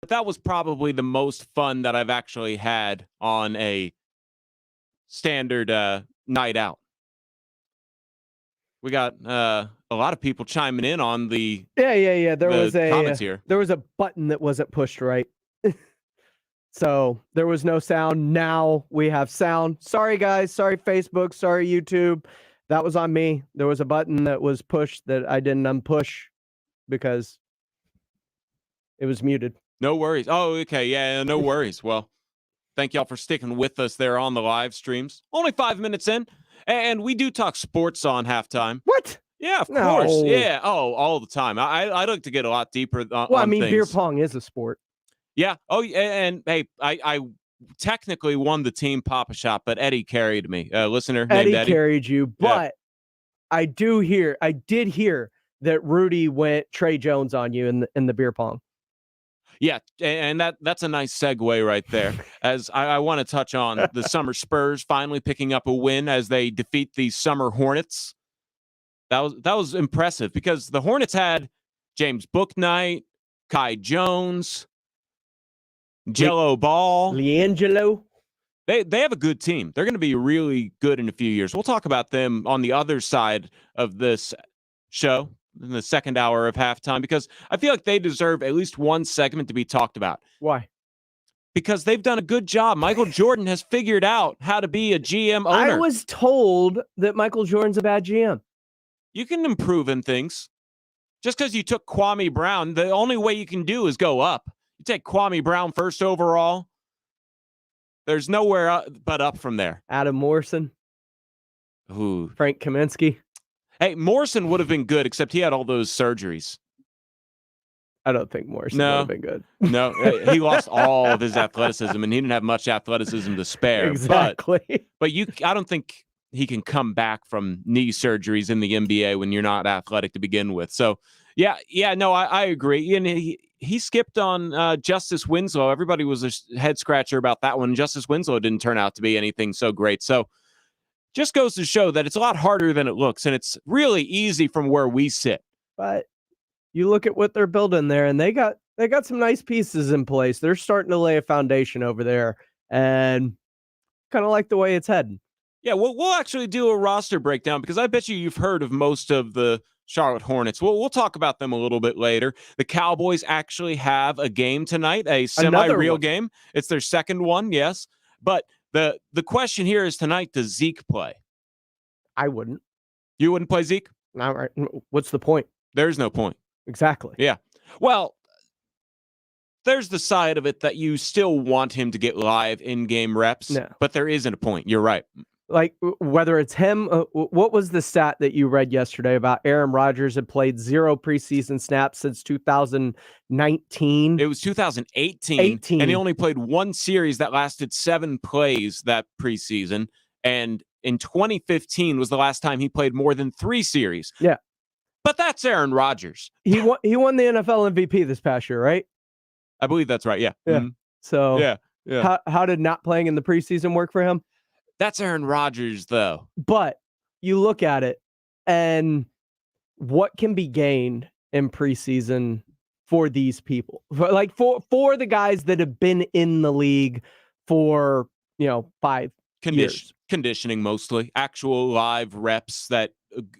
that was probably the most fun that I've actually had on a standard night out. We got a lot of people chiming in on the yeah. comments here. There was a button that wasn't pushed right. So there was no sound. Now we have sound. Sorry, guys. Sorry, Facebook. Sorry, YouTube. That was on me. There was a button that was pushed that I didn't unpush because it was muted. No worries. Oh, okay. Yeah, no worries. Well, thank y'all for sticking with us there on the live streams. Only 5 minutes in, and we do talk sports on halftime. What? Yeah, of course. Yeah. Oh, all the time. I like to get a lot deeper on things. Beer pong is a sport. Yeah. Oh, and hey, I technically won the team Papa Shop, but Eddie carried me. Listener named Eddie carried you, but yeah. I did hear that Rudy went Trey Jones on you in the beer pong. Yeah, and that's a nice segue right there, as I want to touch on the summer Spurs finally picking up a win as they defeat the summer Hornets. That was impressive because the Hornets had James Bouknight, Kai Jones, Jello Ball. LiAngelo. They have a good team. They're going to be really good in a few years. We'll talk about them on the other side of this show in the second hour of halftime because I feel like they deserve at least one segment to be talked about. Why? Because they've done a good job. Michael Jordan has figured out how to be a GM owner. I was told that Michael Jordan's a bad GM. You can improve in things. Just because you took Kwame Brown, the only way you can do is go up. You take Kwame Brown first overall, there's nowhere but up from there. Adam Morrison. Ooh. Frank Kaminsky. Hey, Morrison would have been good, except he had all those surgeries. I don't think Morrison would have been good. No, he lost all of his athleticism, and he didn't have much athleticism to spare. Exactly. But I don't think he can come back from knee surgeries in the NBA when you're not athletic to begin with. So, no, I agree. And he skipped on Justice Winslow. Everybody was a head scratcher about that one. Justice Winslow didn't turn out to be anything so great. So, just goes to show that it's a lot harder than it looks, and it's really easy from where we sit. But you look at what they're building there, and they got some nice pieces in place. They're starting to lay a foundation over there, and kind of like the way it's heading. Yeah, we'll actually do a roster breakdown because I bet you've heard of most of the Charlotte Hornets. We'll talk about them a little bit later. The Cowboys actually have a game tonight, a semi-real game. It's their second one, yes. But the question here is tonight, does Zeke play? I wouldn't. You wouldn't play Zeke? All right. What's the point? There's no point. Exactly. Yeah. Well, there's the side of it that you still want him to get live in-game reps, but there isn't a point. You're right. Like, whether it's him, what was the stat that you read yesterday about Aaron Rodgers had played 0 preseason snaps since 2019? It was 2018, and he only played one series that lasted 7 plays that preseason, and in 2015 was the last time he played more than 3 series. Yeah. But that's Aaron Rodgers. He won the NFL MVP this past year, right? I believe that's right, yeah. Mm-hmm. So yeah. How did not playing in the preseason work for him? That's Aaron Rodgers, though. But you look at it, and what can be gained in preseason for these people? For the guys that have been in the league for, 5 years. Conditioning mostly. Actual live reps that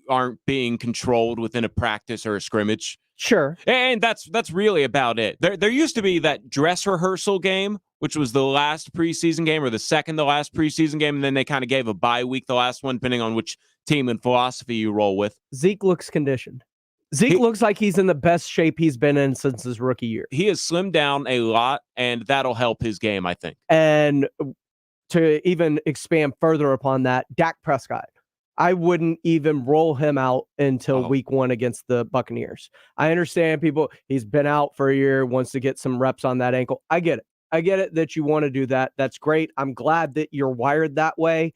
aren't being controlled within a practice or a scrimmage. Sure. And that's really about it. There used to be that dress rehearsal game, which was the last preseason game or the second to last preseason game, and then they kind of gave a bye week, the last one, depending on which team and philosophy you roll with. Zeke looks conditioned. Zeke looks like he's in the best shape he's been in since his rookie year. He has slimmed down a lot, and that'll help his game, I think. And to even expand further upon that, Dak Prescott. I wouldn't even roll him out until week 1 against the Buccaneers. I understand he's been out for a year, wants to get some reps on that ankle. I get it. I get it that you want to do that. That's great. I'm glad that you're wired that way.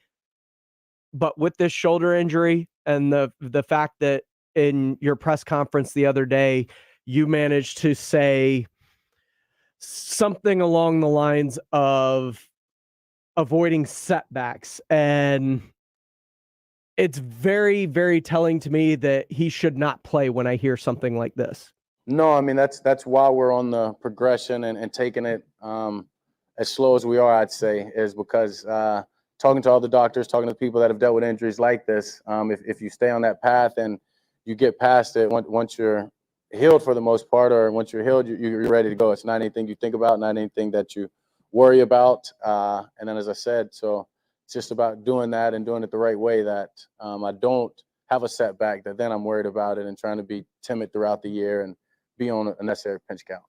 But with this shoulder injury and the fact that in your press conference the other day, you managed to say something along the lines of avoiding setbacks, and it's very, very telling to me that he should not play when I hear something like this. No, I mean, that's why we're on the progression and taking it as slow as we are, I'd say, is because talking to all the doctors, talking to people that have dealt with injuries like this, if you stay on that path and you get past it, once you're healed for the most part, or once you're healed, you're ready to go. It's not anything you think about, not anything that you worry about. And then, as I said, so it's just about doing that and doing it the right way, that I don't have a setback, that then I'm worried about it and trying to be timid throughout the year and be on a necessary pinch count.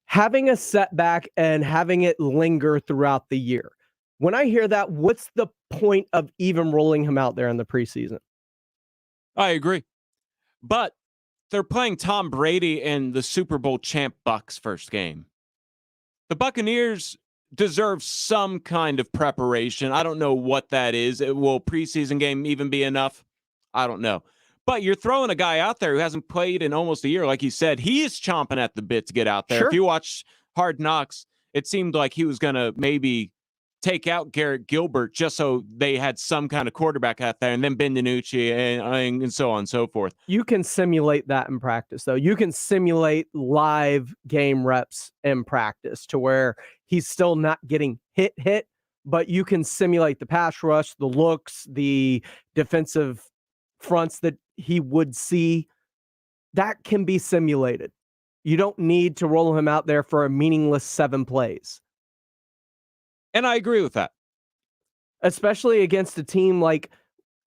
Having a setback and having it linger throughout the year. When I hear that, what's the point of even rolling him out there in the preseason? I agree. But they're playing Tom Brady and the Super Bowl champ Bucs first game. The Buccaneers deserve some kind of preparation. I don't know what that is. Will preseason game even be enough? I don't know. But you're throwing a guy out there who hasn't played in almost a year. Like you said, he is chomping at the bit to get out there. Sure. If you watch Hard Knocks, it seemed like he was going to maybe take out Garrett Gilbert just so they had some kind of quarterback out there, and then Ben DiNucci and so on and so forth. You can simulate that in practice, though. You can simulate live game reps in practice to where he's still not getting hit, but you can simulate the pass rush, the looks, the defensive fronts that he would see. That can be simulated. You don't need to roll him out there for a meaningless 7 plays. And I agree with that. Especially against a team like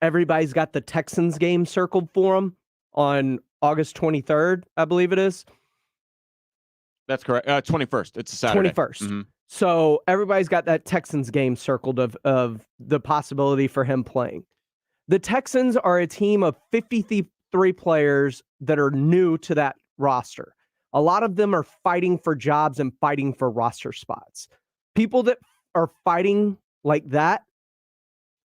everybody's got the Texans game circled for them on August 23rd, I believe it is. That's correct. 21st. It's a Saturday. 21st. Mm-hmm. So everybody's got that Texans game circled of the possibility for him playing. The Texans are a team of 53 players that are new to that roster. A lot of them are fighting for jobs and fighting for roster spots. People that are fighting like that,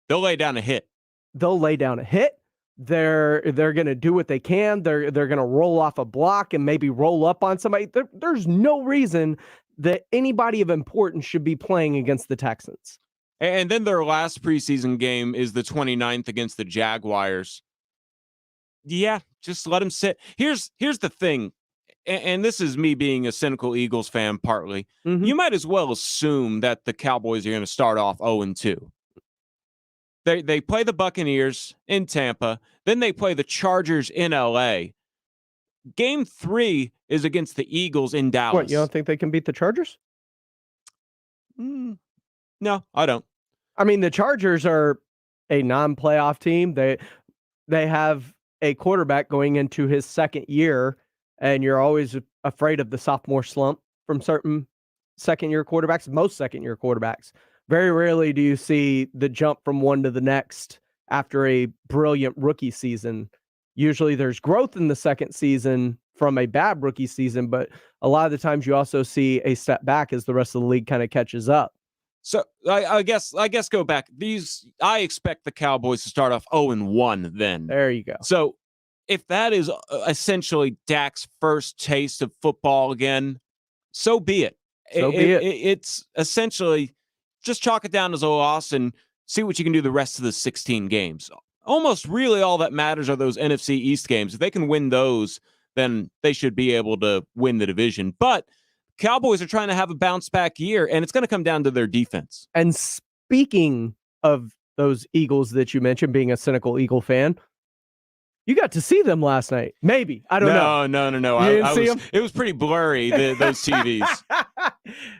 they'll lay down a hit. They're going to do what they can. They're going to roll off a block and maybe roll up on somebody. There's no reason that anybody of importance should be playing against the Texans. And then their last preseason game is the 29th against the Jaguars. Yeah, just let them sit. Here's the thing, and this is me being a cynical Eagles fan partly. Mm-hmm. You might as well assume that the Cowboys are going to start off 0-2. They play the Buccaneers in Tampa, then they play the Chargers in LA. Game 3 is against the Eagles in Dallas. What, you don't think they can beat the Chargers? No, I don't. I mean, the Chargers are a non-playoff team. They have a quarterback going into his second year, and you're always afraid of the sophomore slump from certain second-year quarterbacks, most second-year quarterbacks. Very rarely do you see the jump from one to the next after a brilliant rookie season. Usually there's growth in the second season from a bad rookie season, but a lot of the times you also see a step back as the rest of the league kind of catches up. So I guess go back. I expect the Cowboys to start off 0-1 then. There you go. So if that is essentially Dak's first taste of football again, so be it. It's essentially just chalk it down as a loss and see what you can do the rest of the 16 games. Almost really all that matters are those NFC East games. If they can win those, then they should be able to win the division. But Cowboys are trying to have a bounce back year, and it's going to come down to their defense. And speaking of those Eagles that you mentioned, being a cynical Eagle fan, you got to see them last night. Maybe. I don't know. No. You didn't see them? It was pretty blurry, those TVs.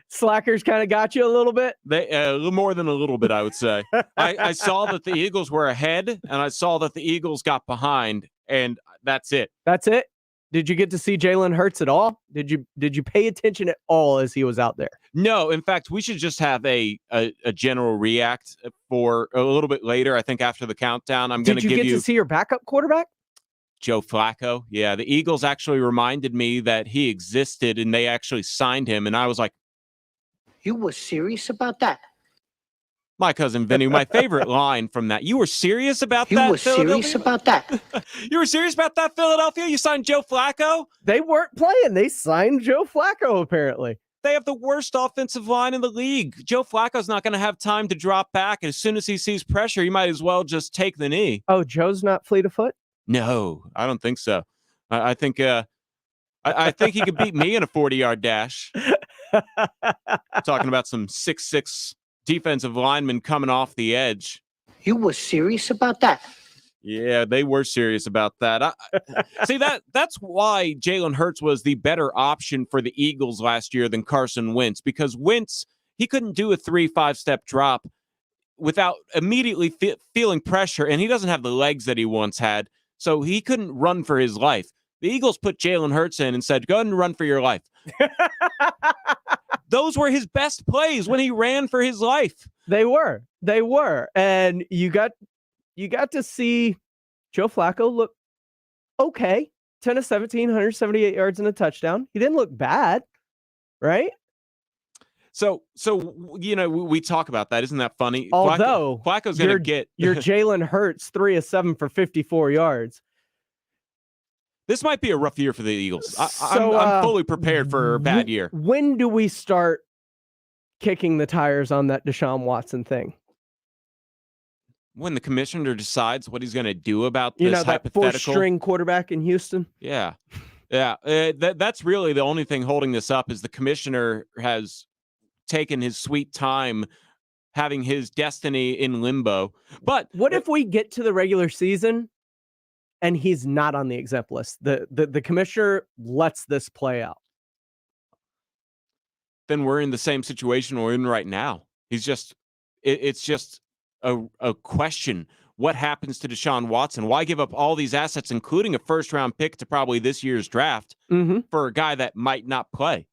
Slackers kind of got you a little bit? A little more than a little bit, I would say. I saw that the Eagles were ahead, and I saw that the Eagles got behind, and that's it. That's it? Did you get to see Jalen Hurts at all? Did you pay attention at all as he was out there? No. In fact, we should just have a general react for a little bit later. I think after the countdown, I'm going to give you... Did you get to see your backup quarterback? Joe Flacco. Yeah, the Eagles actually reminded me that he existed, and they actually signed him, and I was like... You were serious about that? My cousin Vinny, my favorite line from that. You were serious about that, You were serious about that? You were serious about that, Philadelphia? You signed Joe Flacco? They weren't playing. They signed Joe Flacco, apparently. They have the worst offensive line in the league. Joe Flacco's not going to have time to drop back. As soon as he sees pressure, he might as well just take the knee. Oh, Joe's not fleet of foot? No, I don't think so. I think I think he could beat me in a 40-yard dash. Talking about some 6'6" defensive linemen coming off the edge. You were serious about that? Yeah, they were serious about that. See, that's why Jalen Hurts was the better option for the Eagles last year than Carson Wentz, because Wentz, he couldn't do a 3-5 step drop without immediately feeling pressure, and he doesn't have the legs that he once had, so he couldn't run for his life. The Eagles put Jalen Hurts in and said, go ahead and run for your life. Those were his best plays when he ran for his life. They were. And you got to see Joe Flacco look okay. 10 of 17, 178 yards and a touchdown. He didn't look bad, right? So we talk about that. Isn't that funny? Although Flacco's going to get your Jalen Hurts 3 of 7 for 54 yards. This might be a rough year for the Eagles. I'm fully prepared for a bad year. When do we start kicking the tires on that Deshaun Watson thing? When the commissioner decides what he's going to do about this that hypothetical fourth-string quarterback in Houston. Yeah. That's really the only thing holding this up, is the commissioner has taken his sweet time having his destiny in limbo. But what if we get to the regular season and he's not on the exempt list? The commissioner lets this play out. Then we're in the same situation we're in right now. It's just a question. What happens to Deshaun Watson? Why give up all these assets, including a first-round pick to probably this year's draft, for a guy that might not play?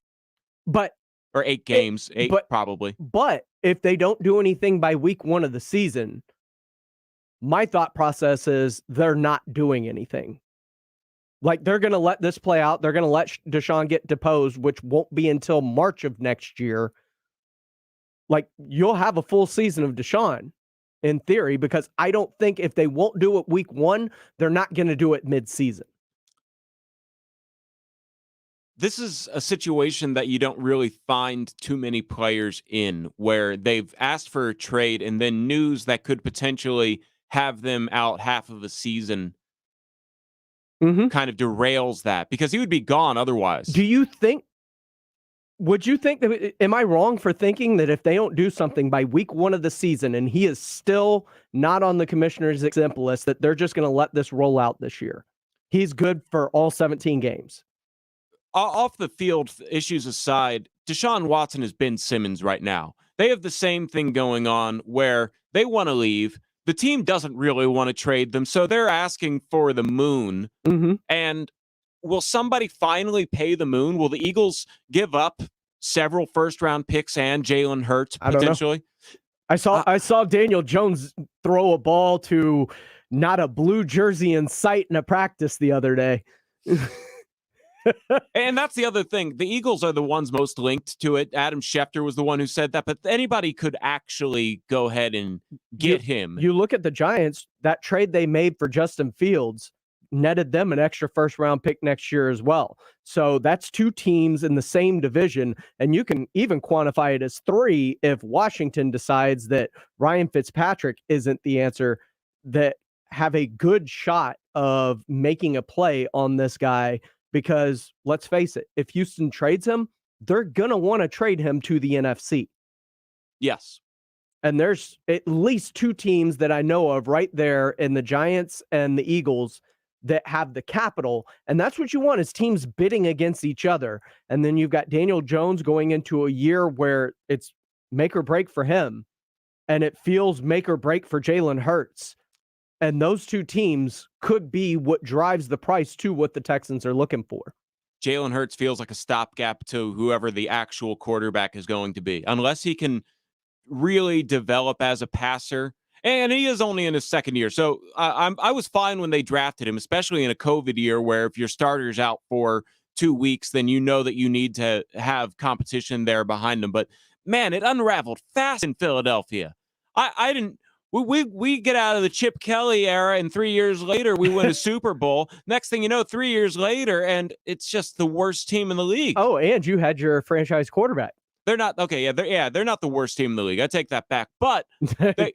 Or 8 games, probably. But if they don't do anything by week 1 of the season, my thought process is they're not doing anything. Like, they're going to let this play out. They're going to let Deshaun get deposed, which won't be until March of next year. Like, you'll have a full season of Deshaun in theory, because I don't think if they won't do it week 1, they're not going to do it mid-season. This is a situation that you don't really find too many players in, where they've asked for a trade and then news that could potentially have them out half of the season kind of derails that, because he would be gone otherwise. Would you think that, am I wrong for thinking that if they don't do something by week 1 of the season and he is still not on the commissioner's exempt list, that they're just going to let this roll out this year? He's good for all 17 games. Off the field issues aside, Deshaun Watson is Ben Simmons right now. They have the same thing going on where they want to leave. The team doesn't really want to trade them, so they're asking for the moon. And will somebody finally pay the moon? Will the Eagles give up several first-round picks and Jalen Hurts potentially? I saw Daniel Jones throw a ball to not a blue jersey in sight in a practice the other day. And that's the other thing. The Eagles are the ones most linked to it. Adam Schefter was the one who said that, but anybody could actually go ahead and get him. You look at the Giants, that trade they made for Justin Fields netted them an extra first-round pick next year as well. So that's 2 teams in the same division, and you can even quantify it as 3 if Washington decides that Ryan Fitzpatrick isn't the answer, that have a good shot of making a play on this guy. Because let's face it, if Houston trades him, they're going to want to trade him to the NFC. Yes. And there's at least 2 teams that I know of right there in the Giants and the Eagles that have the capital. And that's what you want, is teams bidding against each other. And then you've got Daniel Jones going into a year where it's make or break for him. And it feels make or break for Jalen Hurts. And those 2 teams could be what drives the price to what the Texans are looking for. Jalen Hurts feels like a stopgap to whoever the actual quarterback is going to be, unless he can really develop as a passer. And he is only in his 2nd year. So I was fine when they drafted him, especially in a COVID year where if your starter's out for 2 weeks, then you know that you need to have competition there behind him. But, man, it unraveled fast in Philadelphia. I didn't... We get out of the Chip Kelly era, and 3 years later, we win a Super Bowl. Next thing you know, 3 years later, and it's just the worst team in the league. Oh, and you had your franchise quarterback. They're not okay. They're not the worst team in the league. I take that back. But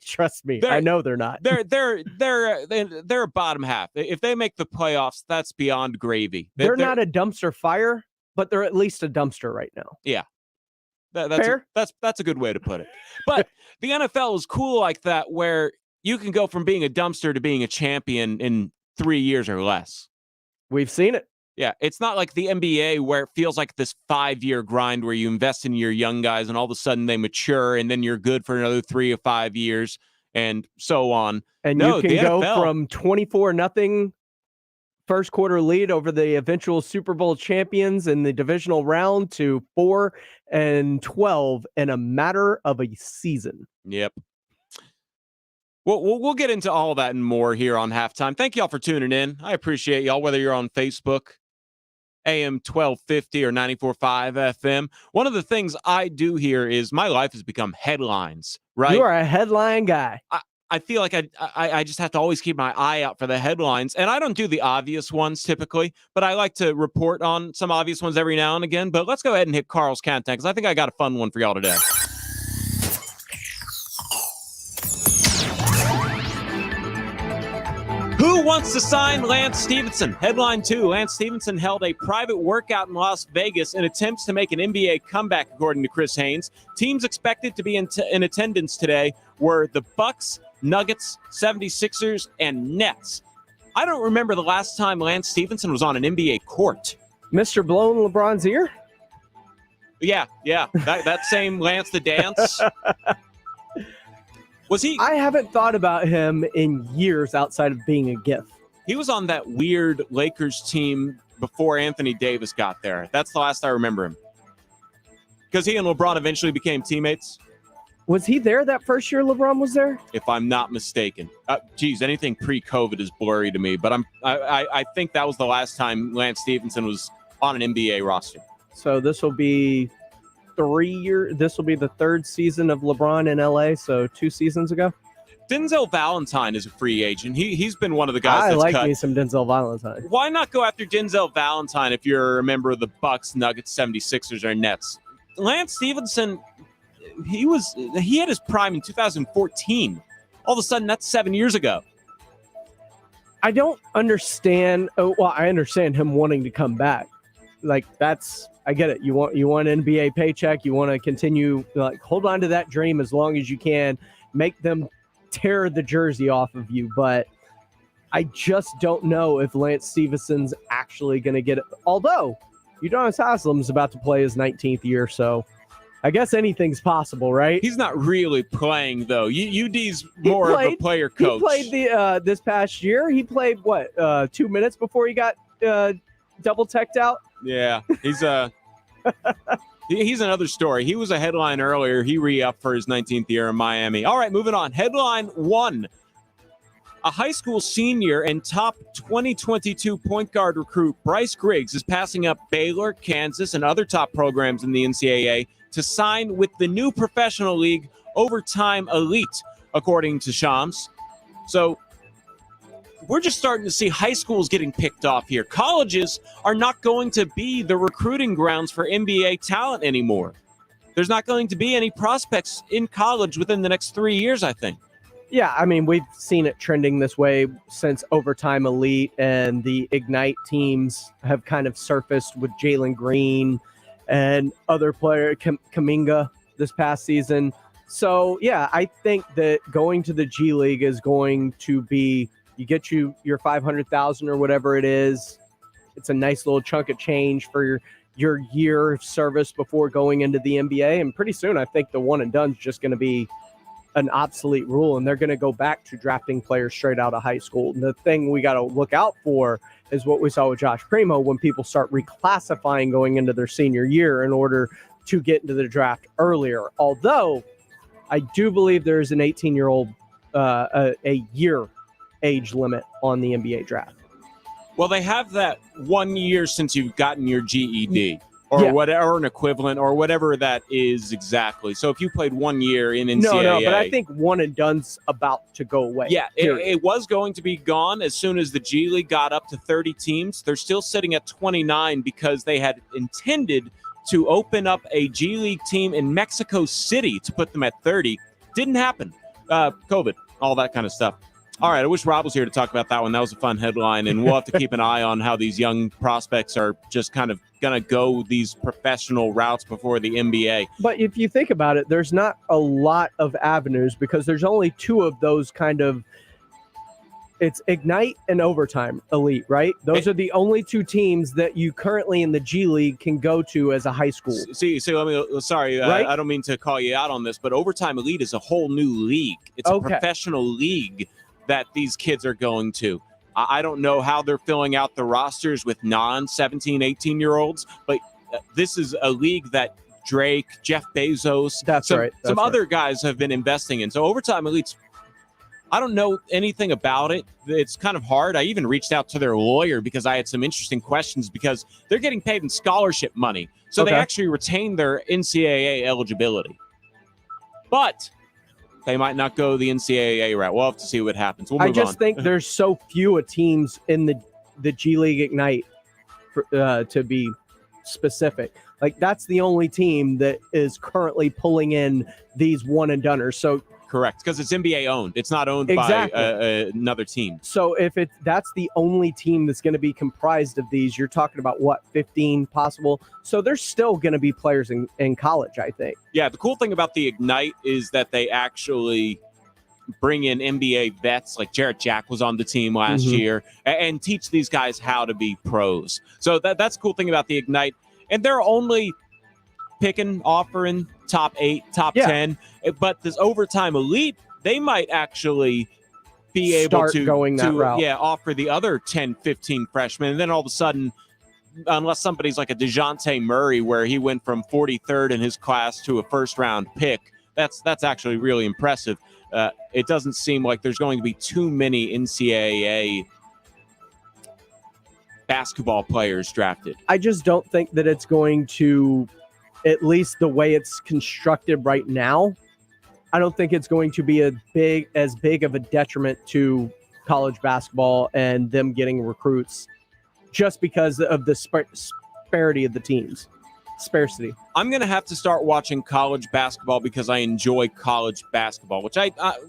trust me, I know they're not. They're a bottom half. If they make the playoffs, that's beyond gravy. They're not a dumpster fire, but they're at least a dumpster right now. Yeah. That's Fair? That's a good way to put it. But the NFL is cool like that, where you can go from being a dumpster to being a champion in 3 years or less. We've seen it. Yeah, it's not like the NBA where it feels like this 5-year grind where you invest in your young guys and all of a sudden they mature and then you're good for another 3 or 5 years and so on. And you can go from 24-0 first quarter lead over the eventual Super Bowl champions in the divisional round to 4-12 in a matter of a season. Yep. Well, we'll get into all that and more here on Halftime. Thank y'all for tuning in. I appreciate y'all, whether you're on Facebook, AM 1250 or 94.5 FM. One of the things I do here is my life has become headlines, right? You are a headline guy. I feel like I just have to always keep my eye out for the headlines. And I don't do the obvious ones typically, but I like to report on some obvious ones every now and again. But let's go ahead and hit Carl's countdown because I think I got a fun one for y'all today. Who wants to sign Lance Stephenson? Headline 2, Lance Stephenson held a private workout in Las Vegas in attempts to make an NBA comeback, according to Chris Haynes. Teams expected to be in attendance today were the Bucks, Nuggets, 76ers, and Nets. I don't remember the last time Lance Stephenson was on an NBA court. Mr. Blowing LeBron's ear? Yeah. That same Lance the Dance. Was he? I haven't thought about him in years outside of being a GIF. He was on that weird Lakers team before Anthony Davis got there. That's the last I remember him. Because he and LeBron eventually became teammates. Was he there that first year LeBron was there? If I'm not mistaken. Anything pre-COVID is blurry to me, but I think that was the last time Lance Stephenson was on an NBA roster. So this will be 3 years. This will be the third season of LeBron in LA. So 2 seasons ago. Denzel Valentine is a free agent. He's been one of the guys that's cut. me some Denzel Valentine. Why not go after Denzel Valentine if you're a member of the Bucks, Nuggets, 76ers, or Nets? Lance Stephenson, he had his prime in 2014. All of a sudden, that's 7 years ago. I don't understand. I understand him wanting to come back. I get it. You want an NBA paycheck. You want to continue, hold on to that dream as long as you can. Make them tear the jersey off of you. But I just don't know if Lance Stephenson's actually going to get it. Although, Udonis Haslem's about to play his 19th year, so I guess anything's possible, right? He's not really playing, though. UD's more of a player coach. He played this past year. He played, 2 minutes before he got double teched out? Yeah, he's another story. He was a headline earlier. He re-upped for his 19th year in Miami. All right, moving on. Headline 1. A high school senior and top 2022 point guard recruit Bryce Griggs is passing up Baylor, Kansas, and other top programs in the NCAA to sign with the new professional league Overtime Elite, according to Shams. So we're just starting to see high schools getting picked off here. Colleges are not going to be the recruiting grounds for NBA talent anymore. There's not going to be any prospects in college within the next 3 years, I think. Yeah, I mean, we've seen it trending this way since Overtime Elite and the Ignite teams have kind of surfaced with Jalen Green and other player Kuminga this past season. So, yeah, I think that going to the G League is going to be, you get your $500,000 or whatever it is. It's a nice little chunk of change for your year of service before going into the NBA. And pretty soon, I think the one and done is just going to be an obsolete rule, and they're going to go back to drafting players straight out of high school. And the thing we got to look out for is what we saw with Josh Primo when people start reclassifying going into their senior year in order to get into the draft earlier. Although I do believe there is an 18-year-old a year age limit on the NBA draft. Well, they have that 1 year since you've gotten your GED or whatever, or an equivalent or whatever that is exactly. So if you played 1 year in NCAA. No, but I think one and done's about to go away. Yeah, it was going to be gone as soon as the G League got up to 30 teams. They're still sitting at 29 because they had intended to open up a G League team in Mexico City to put them at 30. Didn't happen. COVID, all that kind of stuff. All right, I wish Rob was here to talk about that one. That was a fun headline, and we'll have to keep an eye on how these young prospects are just kind of going to go these professional routes before the NBA. But if you think about it, there's not a lot of avenues because there's only two of those kind of – it's Ignite and Overtime Elite, right? Those are the only two teams that you currently in the G League can go to as a high school. See, let me. Sorry, right? I don't mean to call you out on this, but Overtime Elite is a whole new league. It's a professional league that these kids are going to. I don't know how they're filling out the rosters with non-17, 18-year-olds, but this is a league that Drake, Jeff Bezos, some other guys have been investing in. So Overtime Elite's, I don't know anything about it. It's kind of hard. I even reached out to their lawyer because I had some interesting questions because they're getting paid in scholarship money. So they actually retain their NCAA eligibility. But they might not go the NCAA route. We'll have to see what happens. We'll move I just think there's so few teams in the G League Ignite to be specific. Like, that's the only team that is currently pulling in these one-and-doners. So correct, because it's NBA owned. It's not owned by another team. So if that's the only team that's going to be comprised of these, you're talking about, 15 possible? So there's still going to be players in college, I think. Yeah, the cool thing about the Ignite is that they actually bring in NBA vets, like Jarrett Jack was on the team last year, and teach these guys how to be pros. So that's the cool thing about the Ignite. And they're only offering top 8, top 10, but this Overtime Elite, they might actually be able to going that route. Offer the other 10, 15 freshmen. And then all of a sudden, unless somebody's like a DeJounte Murray, where he went from 43rd in his class to a first-round pick, that's actually really impressive. It doesn't seem like there's going to be too many NCAA basketball players drafted. I just don't think that it's going to, at least the way it's constructed right now, I don't think it's going to be as big of a detriment to college basketball and them getting recruits just because of the sparsity of the teams. Scarcity. I'm going to have to start watching college basketball because I enjoy college basketball, which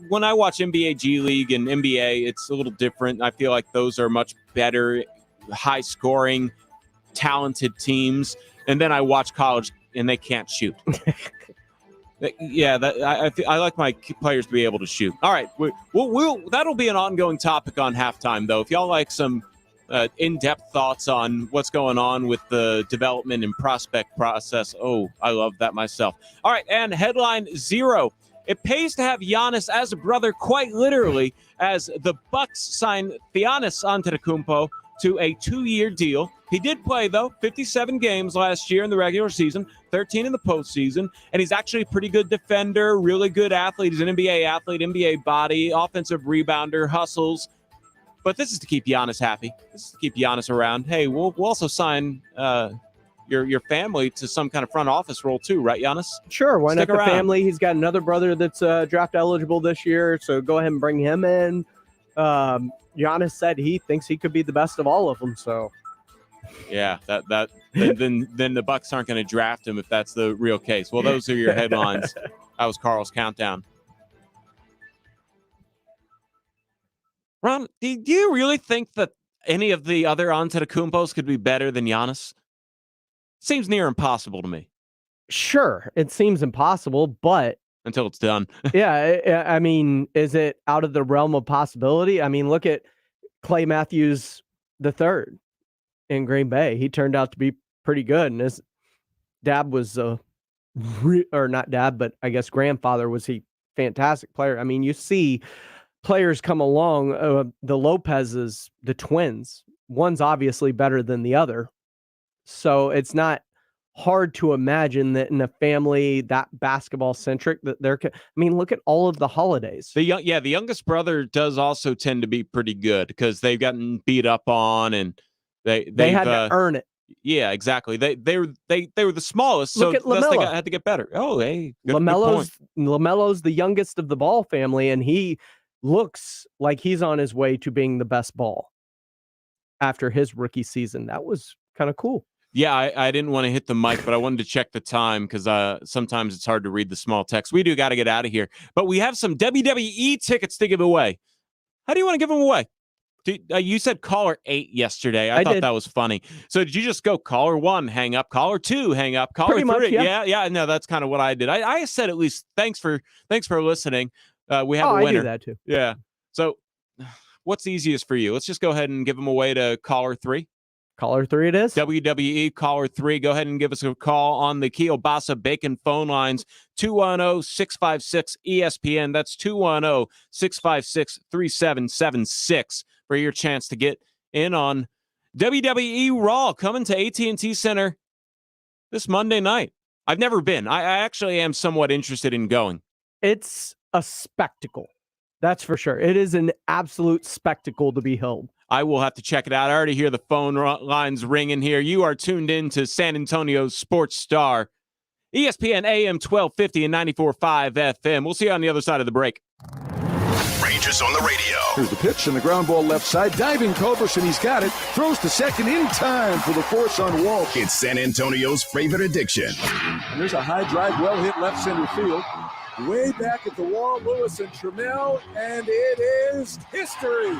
when I watch NBA G League and NBA, it's a little different. I feel like those are much better, high scoring, talented teams. And then I watch college and they can't shoot. I like my players to be able to shoot. All right, that'll be an ongoing topic on Halftime, though. If y'all like some in-depth thoughts on what's going on with the development and prospect process, I love that myself. All right, and headline 0. It pays to have Giannis as a brother, quite literally, as the Bucks sign Giannis Antetokounmpo to a 2-year deal. He did play, though, 57 games last year in the regular season, 13 in the postseason, and he's actually a pretty good defender, really good athlete. He's an NBA athlete, NBA body, offensive rebounder, hustles. But this is to keep Giannis happy. This is to keep Giannis around. Hey, we'll also sign your family to some kind of front office role too, right, Giannis? Sure, why Stick not the around. family? He's got another brother that's draft eligible this year, so go ahead and bring him in. Giannis said he thinks he could be the best of all of them, so... Yeah, then the Bucks aren't going to draft him if that's the real case. Well, those are your headlines. That was Carl's countdown. Ron, do you really think that any of the other Antetokounmpos could be better than Giannis? Seems near impossible to me. Sure, it seems impossible, but until it's done. Yeah, I mean, is it out of the realm of possibility? I mean, look at Clay Matthews III in Green Bay. He turned out to be pretty good, and his dad was or not dad, but I guess grandfather was a fantastic player. I mean, you see players come along, the Lopez's, the twins. One's obviously better than the other. So it's not hard to imagine that in a family that basketball centric that I mean, look at all of the holidays. The youngest brother does also tend to be pretty good because they've gotten beat up on and they had to earn it. Yeah, exactly. They were the smallest, look so at LaMelo. They had to get better. Oh, hey, LaMelo's the youngest of the Ball family, and he looks like he's on his way to being the best Ball after his rookie season. That was kind of cool. Yeah, I didn't want to hit the mic, but I wanted to check the time because sometimes it's hard to read the small text. We do got to get out of here. But we have some WWE tickets to give away. How do you want to give them away? You said caller 8 yesterday. I thought did. that was funny. So did you just go caller 1, hang up, caller 2, hang up, caller Pretty 3? much, yeah. Yeah. No, that's kind of what I did. I said at least thanks for listening. We have a winner. I do that too. Yeah. So what's easiest for you? Let's just go ahead and give them away to caller 3. Caller 3 it is. WWE caller 3. Go ahead and give us a call on the Kielbasa Bacon phone lines, 210-656-ESPN. That's 210-656-3776 for your chance to get in on WWE Raw coming to AT&T Center this Monday night. I've never been. I actually am somewhat interested in going. It's a spectacle. That's for sure. It is an absolute spectacle to behold. I will have to check it out. I already hear the phone lines ringing here. You are tuned in to San Antonio's Sports Star, ESPN AM 1250 and 94.5 FM. We'll see you on the other side of the break. Rangers on the radio. Here's the pitch and the ground ball left side. Diving Culberson, he's got it. Throws to second in time for the force on Walsh. It's San Antonio's favorite addiction. And there's a high drive, well hit left center field. Way back at the wall, Lewis and Trammell, and it is history.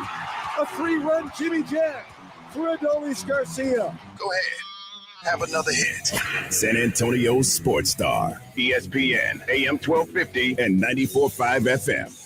A 3-run Jimmy Jack for Adolis Garcia. Go ahead. Have another hit. San Antonio's Sports Star. ESPN, AM 1250 and 94.5 FM.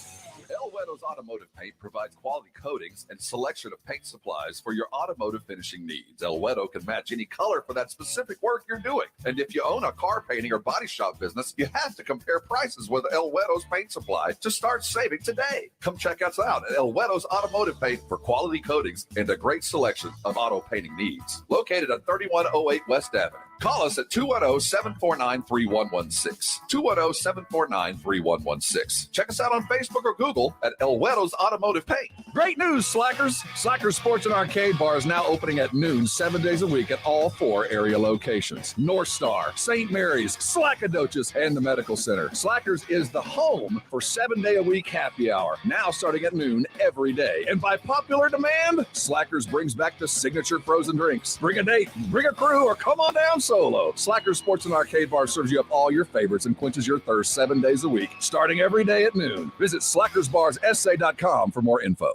El Wedo's Automotive Paint provides quality coatings and selection of paint supplies for your automotive finishing needs. El Wedo can match any color for that specific work you're doing. And if you own a car painting or body shop business, you have to compare prices with El Wedo's paint supply to start saving today. Come check us out at El Wedo's Automotive Paint for quality coatings and a great selection of auto painting needs. Located at 3108 West Avenue. Call us at 210-749-3116. 210-749-3116. Check us out on Facebook or Google at El Wedo's Automotive Paint. Great news, Slackers! Slackers Sports and Arcade Bar is now opening at noon 7 days a week at all 4 area locations. North Star, St. Mary's, Slackadochis, and the Medical Center. Slackers is the home for 7-day-a-week happy hour, now starting at noon every day. And by popular demand, Slackers brings back the signature frozen drinks. Bring a date, bring a crew, or come on down solo. Slackers Sports and Arcade Bar serves you up all your favorites and quenches your thirst 7 days a week, starting every day at noon. Visit slackersbarssa.com for more info.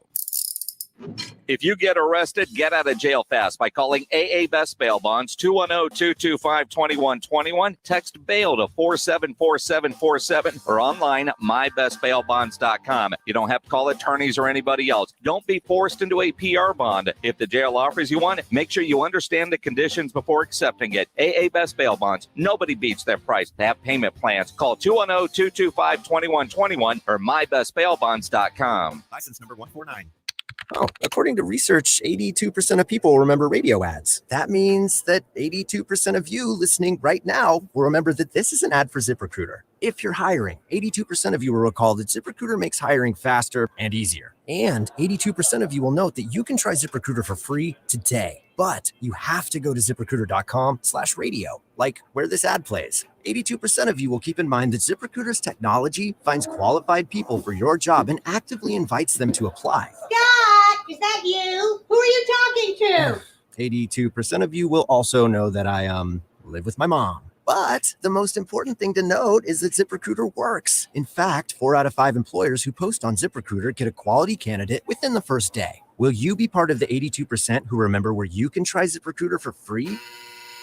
If you get arrested, get out of jail fast by calling AA Best Bail Bonds, 210-225-2121. Text bail to 474747 or online, mybestbailbonds.com. You don't have to call attorneys or anybody else. Don't be forced into a PR bond. If the jail offers you one, make sure you understand the conditions before accepting it. AA Best Bail Bonds. Nobody beats their price. They have payment plans. Call 210-225-2121 or mybestbailbonds.com. License number 149. Oh, according to research, 82% of people remember radio ads. That means that 82% of you listening right now will remember that this is an ad for ZipRecruiter. If you're hiring, 82% of you will recall that ZipRecruiter makes hiring faster and easier. And 82% of you will note that you can try ZipRecruiter for free today. But you have to go to ZipRecruiter.com/radio, like where this ad plays. 82% of you will keep in mind that ZipRecruiter's technology finds qualified people for your job and actively invites them to apply. Scott, is that you? Who are you talking to? 82% of you will also know that I live with my mom. But the most important thing to note is that ZipRecruiter works. In fact, 4 out of 5 employers who post on ZipRecruiter get a quality candidate within the first day. Will you be part of the 82% who remember where you can try ZipRecruiter for free?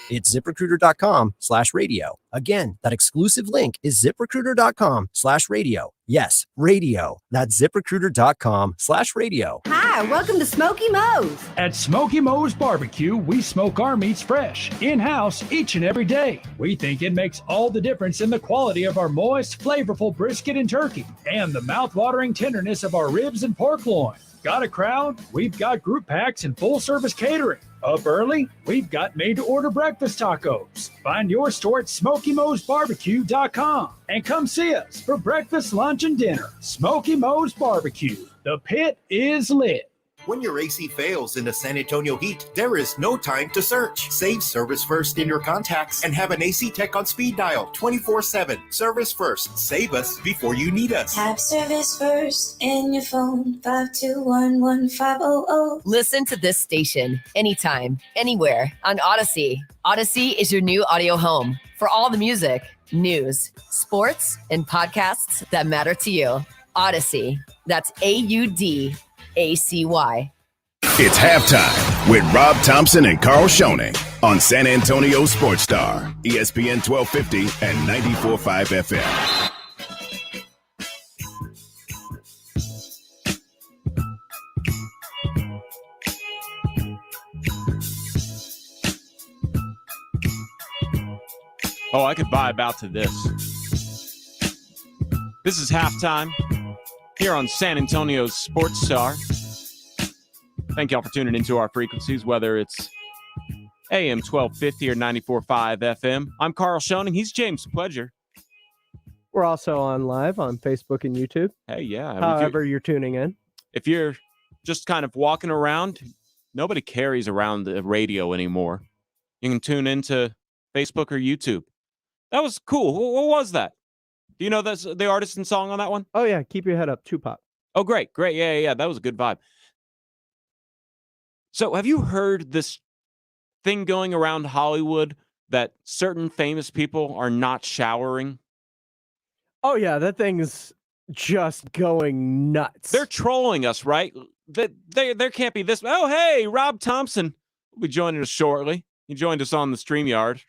It's ZipRecruiter.com/radio. Again, that exclusive link is ZipRecruiter.com/radio. Yes, radio. That's ZipRecruiter.com/radio. Hi, welcome to Smoky Mo's. At Smoky Mo's Barbecue, we smoke our meats fresh, in-house, each and every day. We think it makes all the difference in the quality of our moist, flavorful brisket and turkey, and the mouth-watering tenderness of our ribs and pork loin. Got a crowd? We've got group packs and full-service catering. Up early? We've got made-to-order breakfast tacos. Find your store at SmokyMo'sBarbecue.com and come see us for breakfast, lunch, and dinner. Smoky Mo's Barbecue. The pit is lit. When your AC fails in the San Antonio heat, there is no time to search. Save Service First in your contacts and have an AC tech on speed dial 24/7. Service First. Save us before you need us. Have Service First in your phone. 521-1500. Listen to this station anytime, anywhere on Odyssey. Odyssey is your new audio home for all the music, news, sports, and podcasts that matter to you. Odyssey. That's AUDACY. It's halftime with Rob Thompson and Karl Schoening on San Antonio Sports Star, ESPN 1250 and 94.5 FM. Oh, I could vibe out to this. This is halftime here on San Antonio's Sports Star. Thank y'all for tuning into our frequencies, whether it's AM 1250 or 94.5 FM. I'm Karl Schoening. He's James Pledger. We're also on live on Facebook and YouTube. Hey, yeah. However you're tuning in. If you're just kind of walking around, nobody carries around the radio anymore. You can tune into Facebook or YouTube. That was cool. What was that? Do you know that's the artist and song on that one? Oh, yeah. Keep your head up. Tupac. Oh, great. Yeah. That was a good vibe. So have you heard this thing going around Hollywood that certain famous people are not showering? Oh, yeah. That thing's just going nuts. They're trolling us, right? There can't be this. Oh, hey, Rob Thompson will be joining us shortly. He joined us on the StreamYard.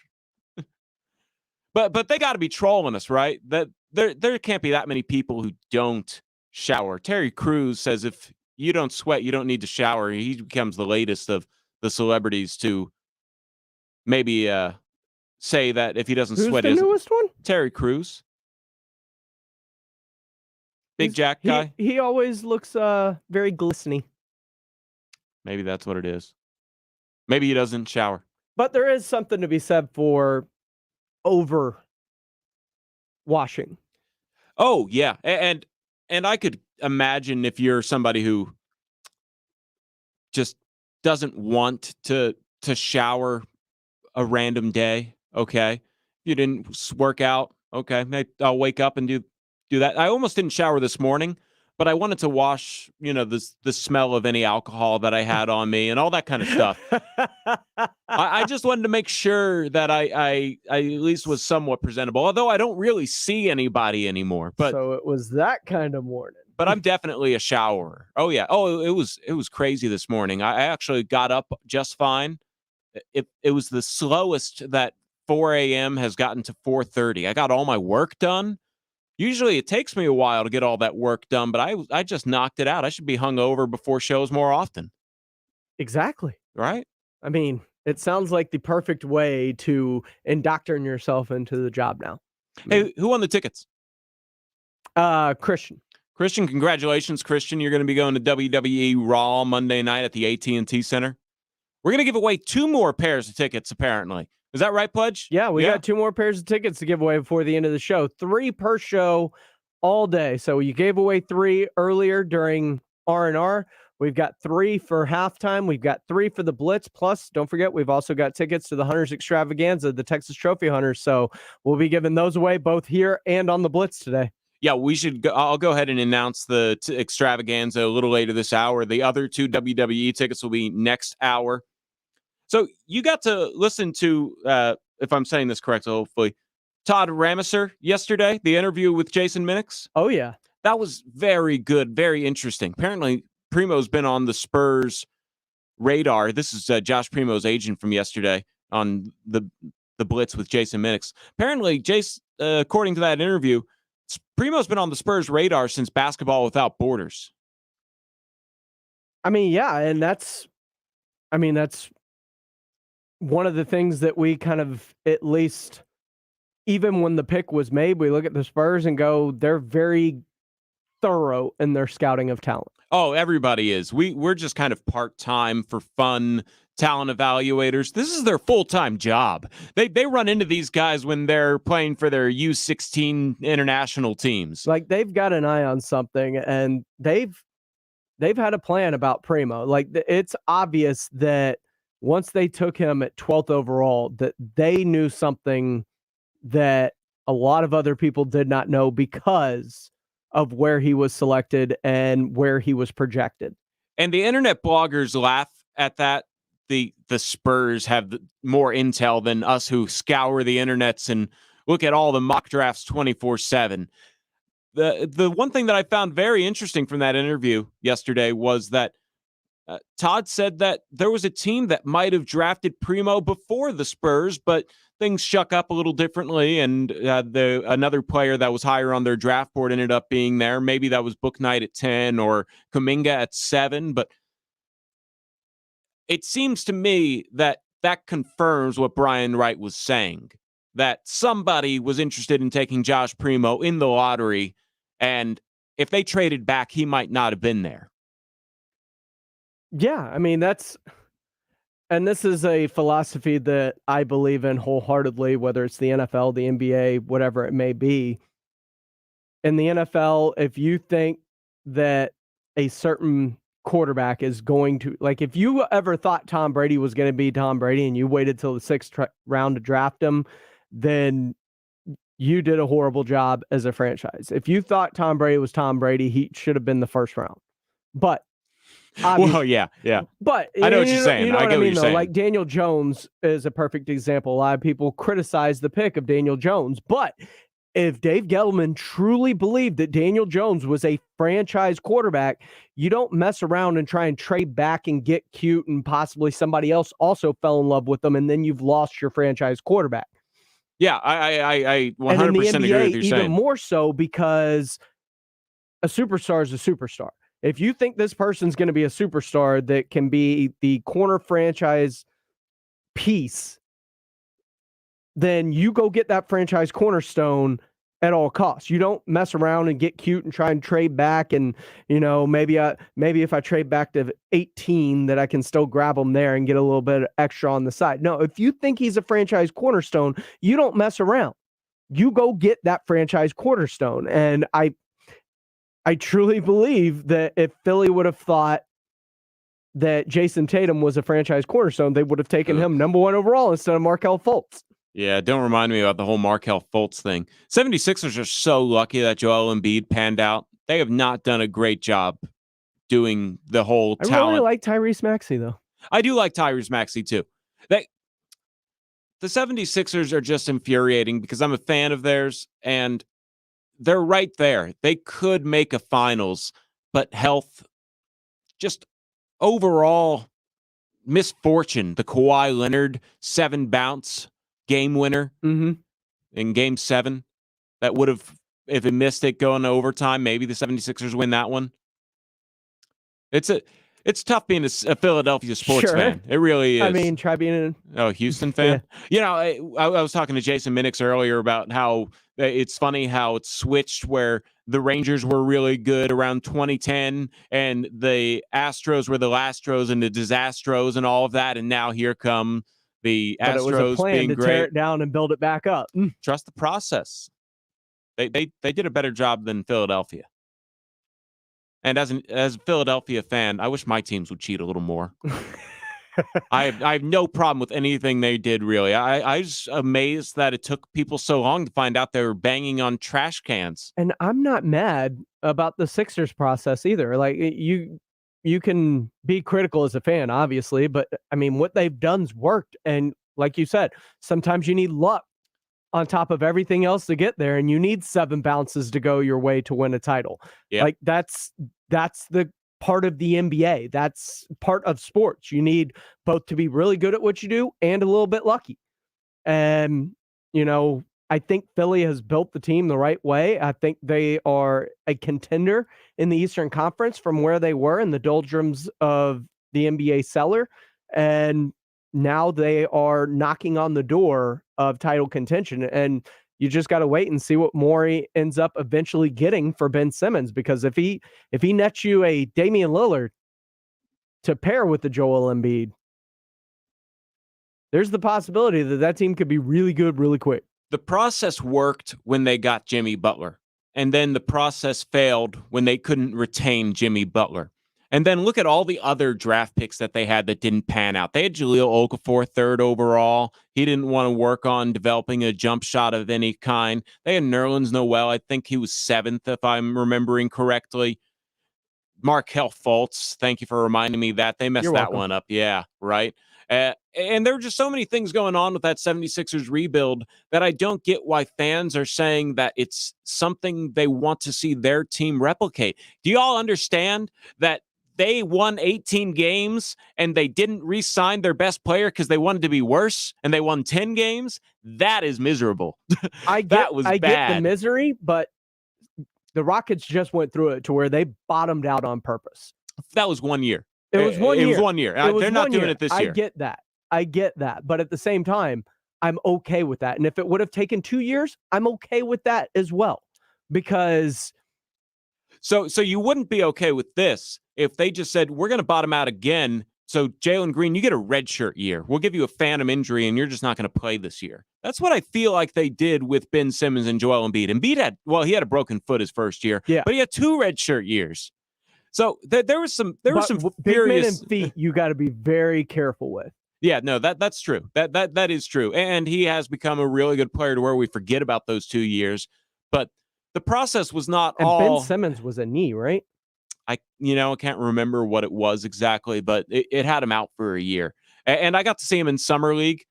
But they got to be trolling us, right? That there can't be that many people who don't shower. Terry Crews says if you don't sweat, you don't need to shower. He becomes the latest of the celebrities to maybe say that if he doesn't sweat, Who's the newest one? Terry Crews, Big Jack guy. He always looks very glistening. Maybe that's what it is. Maybe he doesn't shower. But there is something to be said for over washing. Oh yeah, and I could imagine if you're somebody who just doesn't want to shower a random day. Okay, you didn't work out. Okay, maybe I'll wake up and do that. I almost didn't shower this morning, but I wanted to wash, the smell of any alcohol that I had on me and all that kind of stuff. I just wanted to make sure that I at least was somewhat presentable, although I don't really see anybody anymore. But so it was that kind of morning. But I'm definitely a showerer. Oh yeah. Oh, it was crazy this morning. I actually got up just fine. It was the slowest that 4 a.m. has gotten to 4:30. I got all my work done. Usually it takes me a while to get all that work done, but I just knocked it out. I should be hungover before shows more often. Exactly. Right? I mean, it sounds like the perfect way to indoctrinate yourself into the job now. Hey, who won the tickets? Christian. Christian, congratulations, Christian. You're going to be going to WWE Raw Monday night at the AT&T Center. We're going to give away 2 more pairs of tickets, apparently. Is that right, Pledge? Yeah, we got 2 more pairs of tickets to give away before the end of the show. 3 per show all day. So you gave away 3 earlier during R&R. We've got 3 for halftime. We've got 3 for the Blitz. Plus, don't forget, we've also got tickets to the Hunters Extravaganza, the Texas Trophy Hunters. So we'll be giving those away both here and on the Blitz today. Yeah, we should. I'll go ahead and announce the Extravaganza a little later this hour. The other 2 WWE tickets will be next hour. So you got to listen to, if I'm saying this correctly, hopefully, Todd Rameser yesterday, the interview with Jason Minix. Oh, yeah. That was very good, very interesting. Apparently, Primo's been on the Spurs radar. This is Josh Primo's agent from yesterday on the Blitz with Jason Minix. Apparently, according to that interview, Primo's been on the Spurs radar since Basketball Without Borders. I mean, yeah, and that's one of the things that we kind of, at least, even when the pick was made, we look at the Spurs and go, they're very thorough in their scouting of talent. Oh, everybody is. We're just kind of part-time for fun talent evaluators. This is their full-time job. They run into these guys when they're playing for their U16 international teams. Like, they've got an eye on something, and they've they've had a plan about Primo. Like it's obvious that once they took him at 12th overall, that they knew something that a lot of other people did not know because of where he was selected and where he was projected. And the internet bloggers laugh at that. The Spurs have more intel than us who scour the internets and look at all the mock drafts 24/7. The one thing that I found very interesting from that interview yesterday was that Todd said that there was a team that might have drafted Primo before the Spurs, but things shook up a little differently, and another player that was higher on their draft board ended up being there. Maybe that was Book Knight at 10 or Kuminga at 7, but it seems to me that confirms what Brian Wright was saying, that somebody was interested in taking Josh Primo in the lottery, and if they traded back, he might not have been there. Yeah, I mean, and this is a philosophy that I believe in wholeheartedly, whether it's the NFL, the NBA, whatever it may be. In the NFL, if you think that a certain quarterback is going to, like, if you ever thought Tom Brady was going to be Tom Brady and you waited till the 6th round to draft him, then you did a horrible job as a franchise. If you thought Tom Brady was Tom Brady, he should have been the 1st round. But well, yeah. But I know what you're saying. You know I what get I what mean, you're though. saying. Like Daniel Jones is a perfect example. A lot of people criticize the pick of Daniel Jones, but if Dave Gettleman truly believed that Daniel Jones was a franchise quarterback, you don't mess around and try and trade back and get cute and possibly somebody else also fell in love with them, and then you've lost your franchise quarterback. Yeah, I 100% and in the NBA, agree with you even saying. more so because a superstar is a superstar. If you think this person's going to be a superstar that can be the corner franchise piece, then you go get that franchise cornerstone at all costs. You don't mess around and get cute and try and trade back. And, maybe if I trade back to 18 that I can still grab them there and get a little bit extra on the side. No, if you think he's a franchise cornerstone, you don't mess around. You go get that franchise cornerstone. And I truly believe that if Philly would have thought that Jason Tatum was a franchise cornerstone, they would have taken him number 1 overall instead of Markelle Fultz. Yeah, don't remind me about the whole Markelle Fultz thing. 76ers are so lucky that Joel Embiid panned out. They have not done a great job doing the whole talent. I really like Tyrese Maxey, though. I do like Tyrese Maxey, too. The 76ers are just infuriating because I'm a fan of theirs, and they're right there. They could make a finals, but health, just overall misfortune. The Kawhi Leonard 7 bounce game winner in game 7 that would have, if it missed it going to overtime, maybe the 76ers win that one. It's tough being a Philadelphia sports fan. It really is. I mean, try being a Houston fan. Yeah. I was talking to Jason Minix earlier about how it's funny how it's switched where the Rangers were really good around 2010 and the Astros were the Lastros and the Disastros and all of that. And now here come the Astros, but it was a plan being to great. tear it down and build it back up. Trust the process. They did a better job than Philadelphia. And as a Philadelphia fan, I wish my teams would cheat a little more. I have no problem with anything they did, really. I was amazed that it took people so long to find out they were banging on trash cans. And I'm not mad about the Sixers process either. Like you can be critical as a fan, obviously, but I mean, what they've done's worked. And like you said, sometimes you need luck on top of everything else to get there, and you need 7 bounces to go your way to win a title. Yeah. Like that's the part of the NBA. That's part of sports. You need both to be really good at what you do and a little bit lucky. And, I think Philly has built the team the right way. I think they are a contender in the Eastern Conference from where they were in the doldrums of the NBA cellar. And now they are knocking on the door of title contention. And you just got to wait and see what Morey ends up eventually getting for Ben Simmons, because if he nets you a Damian Lillard to pair with the Joel Embiid, there's the possibility that team could be really good really quick. The process worked when they got Jimmy Butler, and then the process failed when they couldn't retain Jimmy Butler. And then look at all the other draft picks that they had that didn't pan out. They had Jahlil Okafor, 3rd overall. He didn't want to work on developing a jump shot of any kind. They had Nerlens Noel. I think he was 7th, if I'm remembering correctly. Markelle Fultz, thank you for reminding me that. They messed that one up. Yeah, right. And there were just so many things going on with that 76ers rebuild that I don't get why fans are saying that it's something they want to see their team replicate. Do you all understand that they won 18 games and they didn't re-sign their best player because they wanted to be worse, and they won 10 games? That is miserable. I get the misery, but the Rockets just went through it to where they bottomed out on purpose. That was 1 year. It was 1 year. It was 1 year. They're not doing it this year. I get that. But at the same time, I'm okay with that. And if it would have taken 2 years, I'm okay with that as well. Because So you wouldn't be okay with this if they just said, we're going to bottom out again. So Jalen Green, you get a redshirt year. We'll give you a phantom injury, and you're just not going to play this year. That's what I feel like they did with Ben Simmons and Joel Embiid. Embiid he had a broken foot his first year, but he had 2 redshirt years. So there was some big men and feet you got to be very careful with. Yeah, no, that's true. That is true. And he has become a really good player to where we forget about those 2 years. But the process was not and all. Ben Simmons was a knee, right? I can't remember what it was exactly, but it had him out for a year. And I got to see him in summer league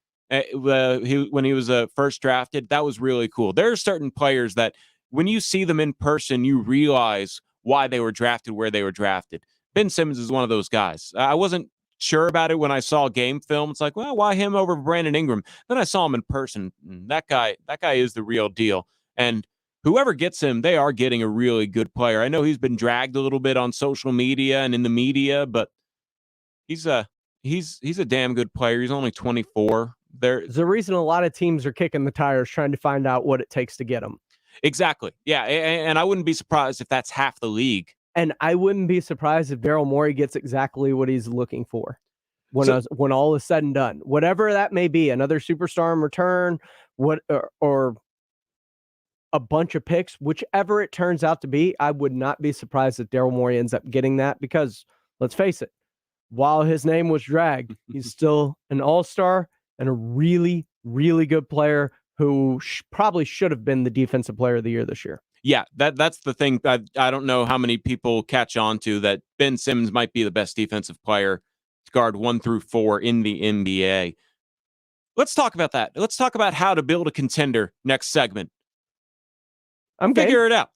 when he was first drafted. That was really cool. There are certain players that when you see them in person, you realize why they were drafted where they were drafted. Ben Simmons is one of those guys. I wasn't sure about it when I saw game film. It's like, well, why him over Brandon Ingram? Then I saw him in person. That guy is the real deal. And whoever gets him, they are getting a really good player. I know he's been dragged a little bit on social media and in the media, but he's a damn good player. He's only 24. There's a reason a lot of teams are kicking the tires trying to find out what it takes to get him. Exactly. Yeah, and I wouldn't be surprised if that's half the league. And I wouldn't be surprised if Daryl Morey gets exactly what he's looking for when all is said and done. Whatever that may be, another superstar in return, or a bunch of picks, whichever it turns out to be, I would not be surprised if Daryl Morey ends up getting that because, let's face it, while his name was dragged, he's still an all-star and a really, really good player who probably should have been the defensive player of the year this year. Yeah, that's the thing. I don't know how many people catch on to that Ben Simmons might be the best defensive player, guard 1 through 4 in the NBA. Let's talk about that. Let's talk about how to build a contender next segment. Figure it out.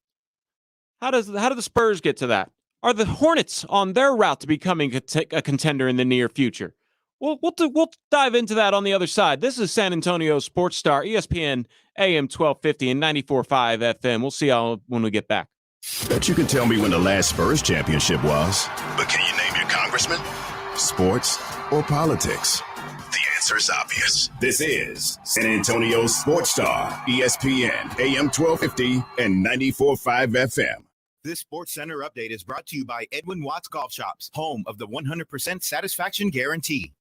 How do the Spurs get to that? Are the Hornets on their route to becoming a contender in the near future? We'll dive into that on the other side. This is San Antonio Sports Star, ESPN AM 1250 and 94.5 FM. We'll see y'all when we get back. Bet you can tell me when the last Spurs championship was. But can you name your congressman? Sports or politics? The answer is obvious. This is San Antonio Sports Star, ESPN AM 1250 and 94.5 FM. This Sports Center update is brought to you by Edwin Watts Golf Shops, home of the 100% satisfaction guarantee.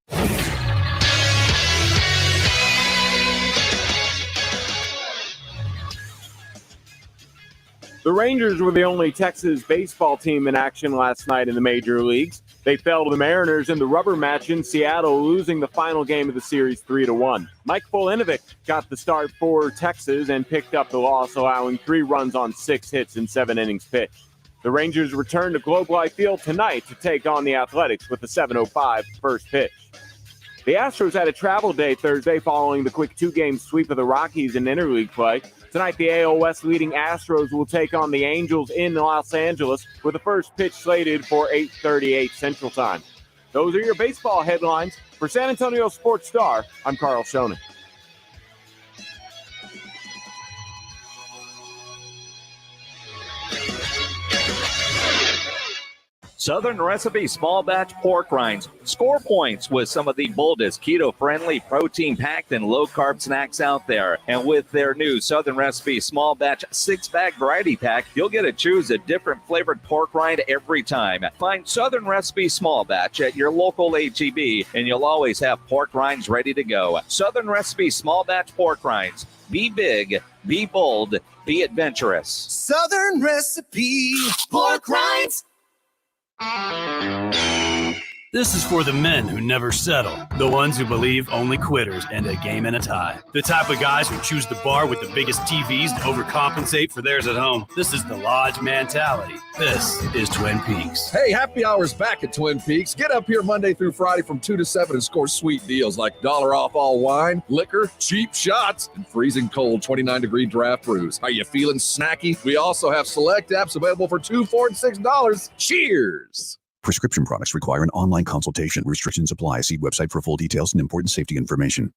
The Rangers were the only Texas baseball team in action last night in the major leagues. They fell to the Mariners in the rubber match in Seattle, losing the final game of the series 3-1. Mike Folinovic got the start for Texas and picked up the loss, allowing 3 runs on 6 hits in 7 innings pitched. The Rangers return to Globe Life Field tonight to take on the Athletics with a 7:05 first pitch. The Astros had a travel day Thursday following the quick 2-game sweep of the Rockies in interleague play. Tonight, the AL West leading Astros will take on the Angels in Los Angeles with the first pitch slated for 8:38 Central Time. Those are your baseball headlines. For San Antonio Sports Star, I'm Karl Schoening. Southern Recipe Small Batch Pork Rinds. Score points with some of the boldest keto-friendly, protein-packed, and low-carb snacks out there. And with their new Southern Recipe Small Batch 6-bag variety pack, you'll get to choose a different flavored pork rind every time. Find Southern Recipe Small Batch at your local H-E-B, and you'll always have pork rinds ready to go. Southern Recipe Small Batch Pork Rinds. Be big, be bold, be adventurous. Southern Recipe Pork Rinds. This is for the men who never settle, the ones who believe only quitters end a game in a tie, the type of guys who choose the bar with the biggest TVs to overcompensate for theirs at home. This is the Lodge mentality. This is Twin Peaks. Hey, happy hour's back at Twin Peaks. Get up here Monday through Friday from 2 to 7 and score sweet deals like $1 off all wine, liquor, cheap shots, and freezing cold 29-degree draft brews. Are you feeling snacky? We also have select apps available for $2, $4, and $6. Cheers! Prescription products require an online consultation. Restrictions apply. See website for full details and important safety information.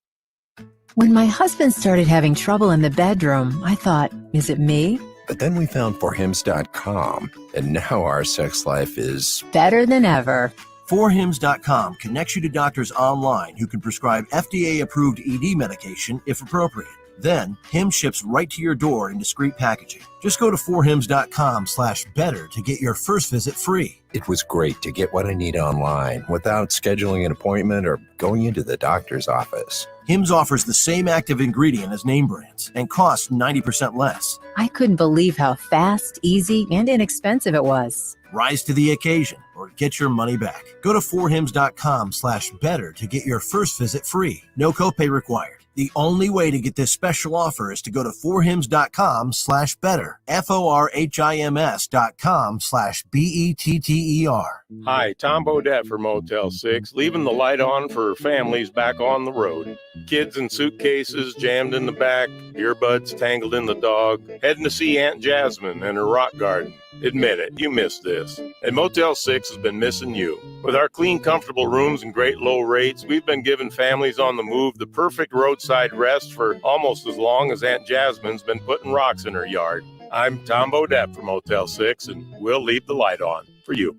When my husband started having trouble in the bedroom, I thought, is it me? But then we found forhims.com, and now our sex life is better than ever. Forhims.com connects you to doctors online who can prescribe FDA-approved ED medication if appropriate. Then, Hims ships right to your door in discreet packaging. Just go to forhims.com/better to get your first visit free. It was great to get what I need online without scheduling an appointment or going into the doctor's office. Hims offers the same active ingredient as name brands and costs 90% less. I couldn't believe how fast, easy, and inexpensive it was. Rise to the occasion or get your money back. Go to forhims.com/better to get your first visit free. No copay required. The only way to get this special offer is to go to forhims.com/better. forhims.com/better. Hi, Tom Bodette for Motel 6, leaving the light on for families back on the road. Kids in suitcases jammed in the back, earbuds tangled in the dog, heading to see Aunt Jasmine and her rock garden. Admit it, you missed this. And Motel 6 has been missing you. With our clean, comfortable rooms and great low rates, we've been giving families on the move the perfect roadside rest for almost as long as Aunt Jasmine's been putting rocks in her yard. I'm Tom Bodette from Motel 6, and we'll leave the light on for you.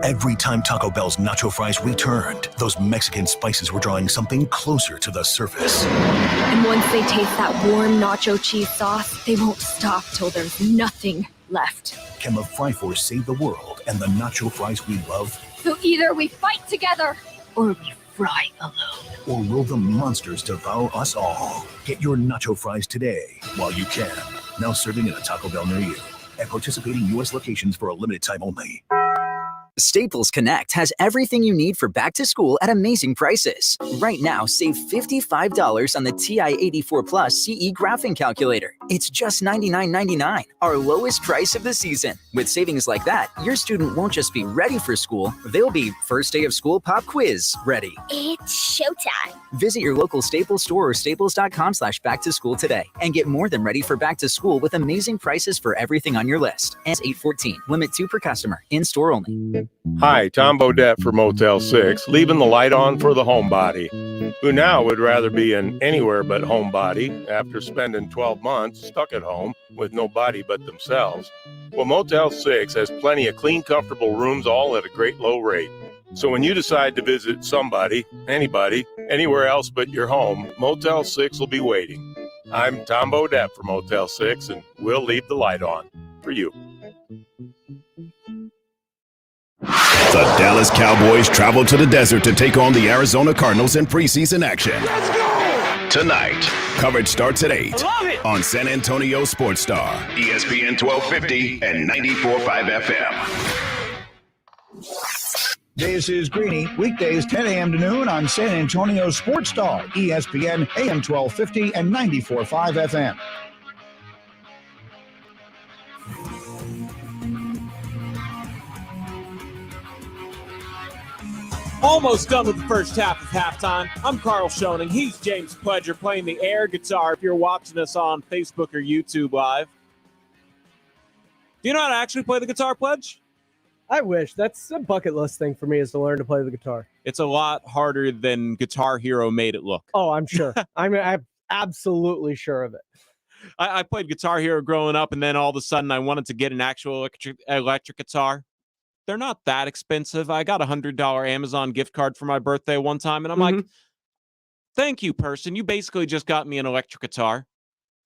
Every time Taco Bell's nacho fries returned, those Mexican spices were drawing something closer to the surface. And once they taste that warm nacho cheese sauce, they won't stop till there's nothing left. Can the Fry Force save the world and the nacho fries we love? So either we fight together, or we fry alone. Or will the monsters devour us all? Get your nacho fries today while you can. Now serving in a Taco Bell near you. At participating U.S. locations for a limited time only. Staples Connect has everything you need for back to school at amazing prices. Right now, save $55 on the TI-84 Plus CE graphing calculator. It's just $99.99, our lowest price of the season. With savings like that, your student won't just be ready for school, they'll be first day of school pop quiz ready. It's showtime. Visit your local Staples store or staples.com/back to school today and get more than ready for back to school with amazing prices for everything on your list. Ends 8/14. Limit 2 per customer. In store only. Hi, Tom Bodette for Motel 6, leaving the light on for the homebody, who now would rather be an anywhere but homebody after spending 12 months stuck at home with nobody but themselves. Well, Motel 6 has plenty of clean, comfortable rooms, all at a great low rate. So when you decide to visit somebody, anybody, anywhere else but your home, Motel 6 will be waiting. I'm Tom Bodette for Motel 6, and we'll leave the light on for you. The Dallas Cowboys travel to the desert to take on the Arizona Cardinals in preseason action. Let's go! Tonight, coverage starts at 8 on San Antonio Sports Star, ESPN 1250 and 94.5 FM. This is Greeny, weekdays 10 a.m. to noon on San Antonio Sports Star, ESPN AM 1250 and 94.5 FM. Almost done with the first half of halftime. I'm Karl Schoening. He's James Pledger playing the air guitar if you're watching us on Facebook or YouTube Live. Do you know how to actually play the guitar, Pledge? I wish. That's a bucket list thing for me, is to learn to play the guitar. It's a lot harder than Guitar Hero made it look. Oh, I'm sure. I'm absolutely sure of it. I played Guitar Hero growing up, and then all of a sudden I wanted to get an actual electric guitar. They're not that expensive. I got a $100 Amazon gift card for my birthday one time, and I'm like, thank you, person. You basically just got me an electric guitar.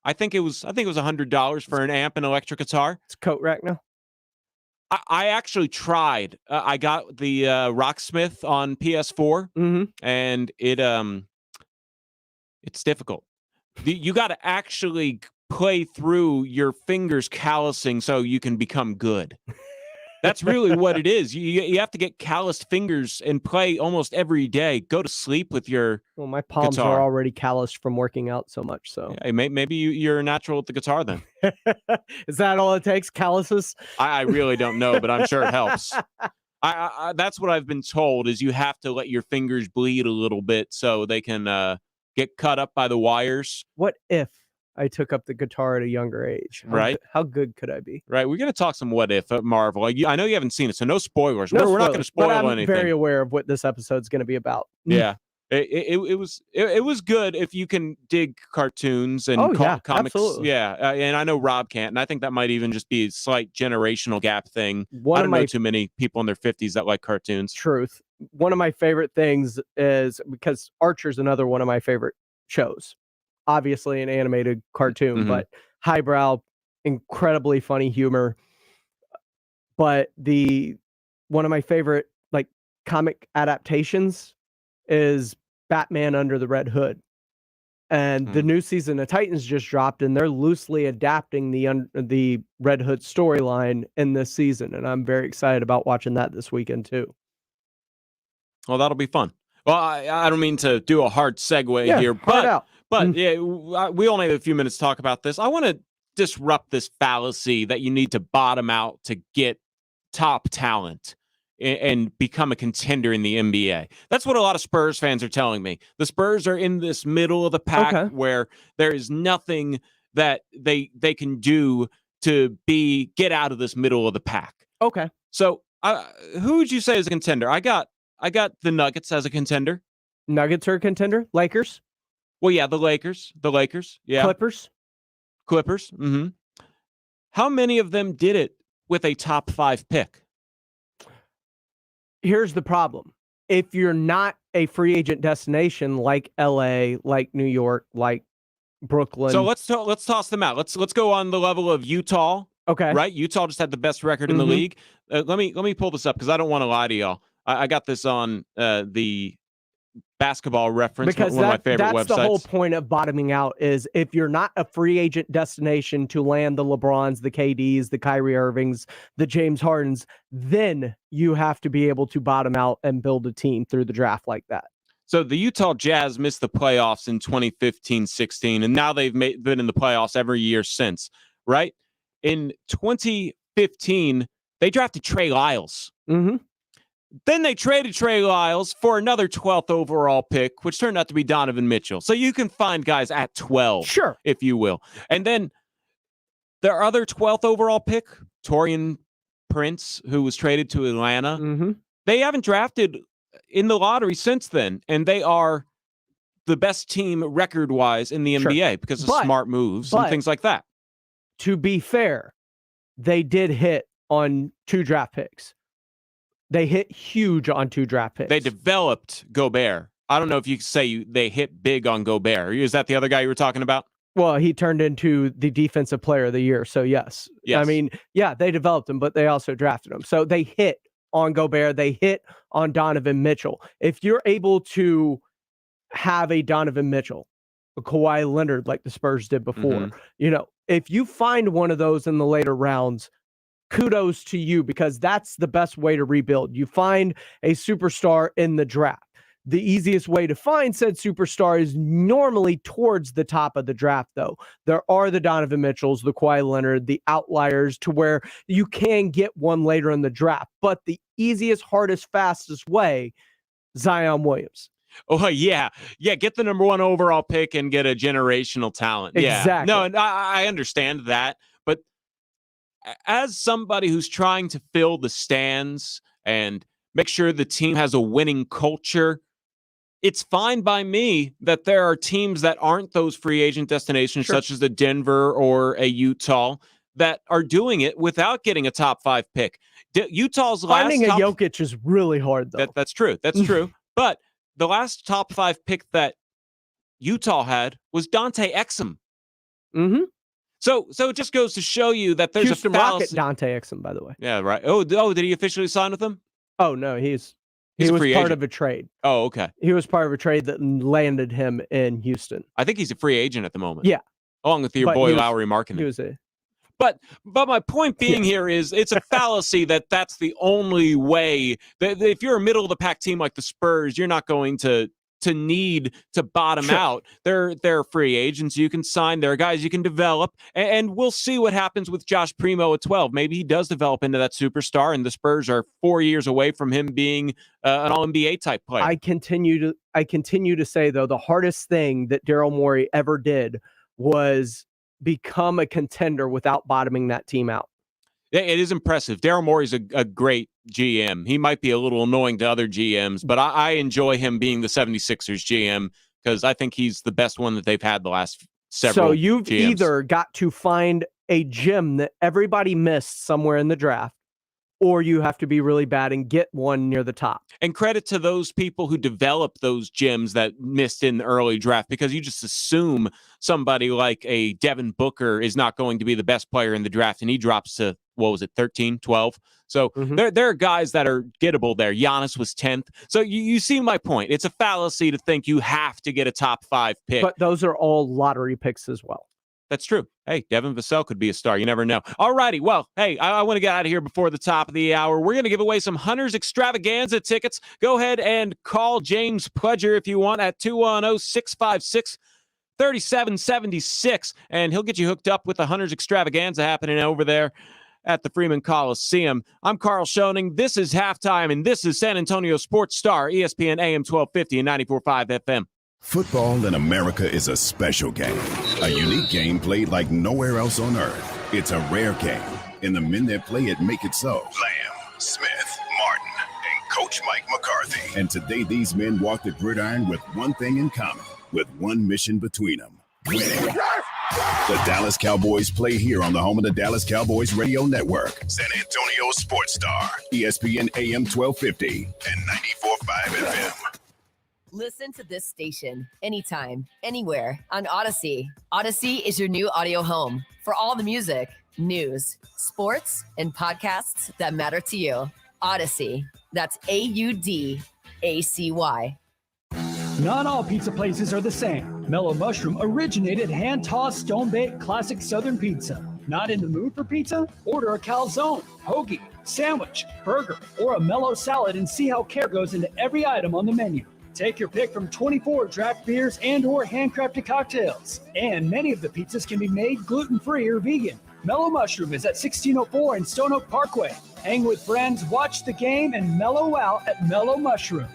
I think it was $100 for an amp and electric guitar. It's a coat rack now. I actually tried. I got the Rocksmith on PS4, and it's difficult. You got to actually play through your fingers callousing so you can become good. That's really what it is. You have to get calloused fingers and play almost every day. Go to sleep with your Well, my palms guitar. are already calloused from working out so much. So Hey, maybe you're a natural with the guitar then. Is that all it takes? Calluses? I really don't know, but I'm sure it helps. I that's what I've been told is you have to let your fingers bleed a little bit so they can get cut up by the wires. What if I took up the guitar at a younger age? Right. How good could I be? Right. We're going to talk some what if at Marvel. I know you haven't seen it, so no spoilers. No we're not going to spoil but I'm anything. very aware of what this episode's going to be about. Yeah. It was good if you can dig cartoons and comics. Absolutely. Yeah, and I know Rob can't, and I think that might even just be a slight generational gap thing. One I of don't my- know too many people in their 50s that like cartoons. Truth. One of my favorite things is because Archer's another one of my favorite shows. Obviously an animated cartoon, but highbrow, incredibly funny humor. But one of my favorite like comic adaptations is Batman Under the Red Hood. And the new season of Titans just dropped, and they're loosely adapting the Red Hood storyline in this season. And I'm very excited about watching that this weekend too. Well, that'll be fun. Well, I don't mean to do a hard segue here, but yeah, we only have a few minutes to talk about this. I want to disrupt this fallacy that you need to bottom out to get top talent and become a contender in the NBA. Get a lot of Spurs fans are telling me. The Spurs are in this middle of the pack where there is nothing that they can do to get out of this middle of the pack. Okay. So who would you say is a contender? I got the Nuggets as a contender. Nuggets are a contender? Lakers? Well, yeah, the Lakers. Yeah. Clippers? Mm-hmm. How many of them did it with a top 5 pick? Here's the problem. If you're not a free agent destination like LA, like New York, like Brooklyn. So let's toss them out. Let's go on the level of Utah. Okay. Right? Utah just had the best record in the league. Let me pull this up because I don't want to lie to y'all. I got this on the Basketball Reference, because one of my favorite websites. That's the whole point of bottoming out is if you're not a free agent destination to land the LeBrons, the KDs, the Kyrie Irvings, the James Hardens, then you have to be able to bottom out and build a team through the draft like that. So the Utah Jazz missed the playoffs in 2015-16, and now they've been in the playoffs every year since, right? In 2015, they drafted Trey Lyles. Mm-hmm. Then they traded Trey Lyles for another 12th overall pick, which turned out to be Donovan Mitchell. So you can find guys at 12, sure, if you will. And then their other 12th overall pick, Taurean Prince, who was traded to Atlanta, they haven't drafted in the lottery since then, and they are the best team record-wise in the NBA because of smart moves and things like that. To be fair, they did hit on 2 draft picks. They hit huge on 2 draft picks. They developed Gobert. I don't know if you could say they hit big on Gobert. Is that the other guy you were talking about? Well, he turned into the defensive player of the year. So, yes. I mean, yeah, they developed him, but they also drafted him. So they hit on Gobert. They hit on Donovan Mitchell. If you're able to have a Donovan Mitchell, a Kawhi Leonard like the Spurs did before, if you find one of those in the later rounds, kudos to you, because that's the best way to rebuild. You find a superstar in the draft. The easiest way to find said superstar is normally towards the top of the draft, though. There are the Donovan Mitchells, the Kawhi Leonard, the outliers to where you can get one later in the draft. But the easiest, hardest, fastest way, Zion Williams. Oh, yeah. Yeah, get the number 1 overall pick and get a generational talent. Yeah. Exactly. No, and I understand that. But as somebody who's trying to fill the stands and make sure the team has a winning culture, it's fine by me that there are teams that aren't those free agent destinations, such as the Denver or a Utah, that are doing it without getting a top 5 pick. Utah's finding a Jokic is really hard, though. That's true. That's true. But the last top 5 pick that Utah had was Dante Exum. Mm-hmm. So it just goes to show you that there's Houston a fallacy. Rocket Dante Exum, by the way. Yeah, right. Oh, did he officially sign with them? Oh no, he was a part free agent. of a trade. Oh, okay. He was part of a trade that landed him in Houston. I think he's a free agent at the moment. Yeah, along with your boy Lowry Markkinen. He was a But my point being here is it's a fallacy that's the only way. That if you're a middle of the pack team like the Spurs, you're not going to need to bottom out. They're free agents you can sign. There are guys you can develop, and we'll see what happens with Josh Primo at 12. Maybe he does develop into that superstar, and the Spurs are 4 years away from him being an All-NBA type player. I continue to say, though, the hardest thing that Daryl Morey ever did was become a contender without bottoming that team out. It is impressive. Daryl Morey's a great GM. He might be a little annoying to other GMs, but I enjoy him being the 76ers GM because I think he's the best one that they've had the last several. So you've GMs. either got to find a gem that everybody missed somewhere in the draft, or you have to be really bad and get one near the top. And credit to those people who developed those gems that missed in the early draft, because you just assume somebody like a Devin Booker is not going to be the best player in the draft, and he drops to, 13, 12? So there are guys that are gettable there. Giannis was 10th. So you see my point. It's a fallacy to think you have to get a top 5 pick. But those are all lottery picks as well. That's true. Hey, Devin Vassell could be a star. You never know. All righty. Well, hey, I want to get out of here before the top of the hour. We're going to give away some Hunters Extravaganza tickets. Go ahead and call James Pledger if you want at 210-656-3776, and he'll get you hooked up with the Hunters Extravaganza happening over there at the Freeman Coliseum. I'm Carl Schoening. This is Halftime, and this is San Antonio Sports Star, ESPN AM 1250 and 94.5 FM. Football in America is a special game, a unique game played like nowhere else on earth. It's a rare game, and the men that play it make it so. Lamb, Smith, Martin, and Coach Mike McCarthy. And today these men walk the gridiron with one thing in common, with one mission between them: winning. The Dallas Cowboys play here on the home of the Dallas Cowboys Radio Network. San Antonio Sports Star, ESPN AM 1250 and 94.5 FM. Listen to this station anytime, anywhere on Odyssey. Odyssey is your new audio home for all the music, news, sports, and podcasts that matter to you. Odyssey. That's AUDACY. Not all pizza places are the same. Mellow Mushroom originated hand-tossed, stone-baked classic Southern pizza. Not in the mood for pizza? Order a calzone, hoagie, sandwich, burger, or a mellow salad and see how care goes into every item on the menu. Take your pick from 24 draft beers and or handcrafted cocktails. And many of the pizzas can be made gluten-free or vegan. Mellow Mushroom is at 1604 in Stone Oak Parkway. Hang with friends, watch the game, and mellow out at Mellow Mushroom.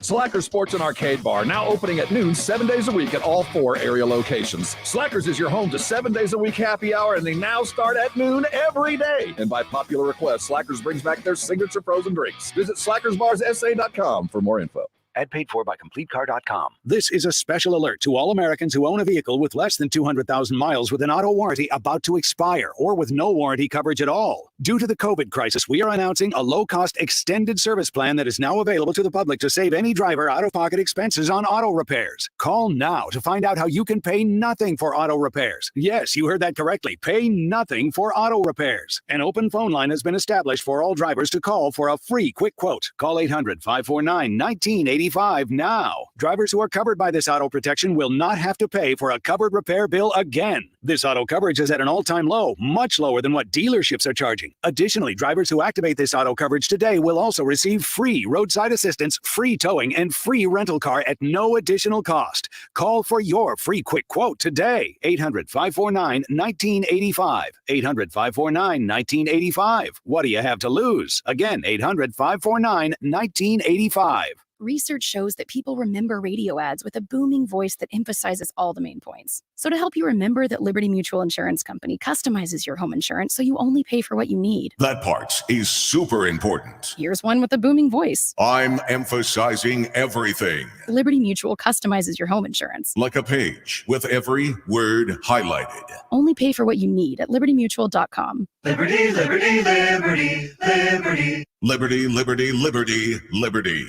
Slackers Sports and Arcade Bar, now opening at noon 7 days a week at all 4 area locations. Slackers is your home to 7 days a week happy hour, and they now start at noon every day. And by popular request, Slackers brings back their signature frozen drinks. Visit slackersbarsa.com for more info. Ad paid for by CompleteCar.com. This is a special alert to all Americans who own a vehicle with less than 200,000 miles with an auto warranty about to expire or with no warranty coverage at all. Due to the COVID crisis, we are announcing a low-cost extended service plan that is now available to the public to save any driver out-of-pocket expenses on auto repairs. Call now to find out how you can pay nothing for auto repairs. Yes, you heard that correctly. Pay nothing for auto repairs. An open phone line has been established for all drivers to call for a free quick quote. Call 800-549-1980. Now. Drivers who are covered by this auto protection will not have to pay for a covered repair bill again. This auto coverage is at an all-time low, much lower than what dealerships are charging. Additionally, drivers who activate this auto coverage today will also receive free roadside assistance, free towing, and free rental car at no additional cost. Call for your free quick quote today. 800-549-1985. 800-549-1985. What do you have to lose? Again, 800-549-1985. Research shows that people remember radio ads with a booming voice that emphasizes all the main points. So to help you remember that Liberty Mutual Insurance Company customizes your home insurance so you only pay for what you need. That part is super important. Here's one with a booming voice. I'm emphasizing everything. Liberty Mutual customizes your home insurance. Like a page with every word highlighted. Only pay for what you need at libertymutual.com. Liberty, liberty, liberty, liberty. Liberty, liberty, liberty, liberty.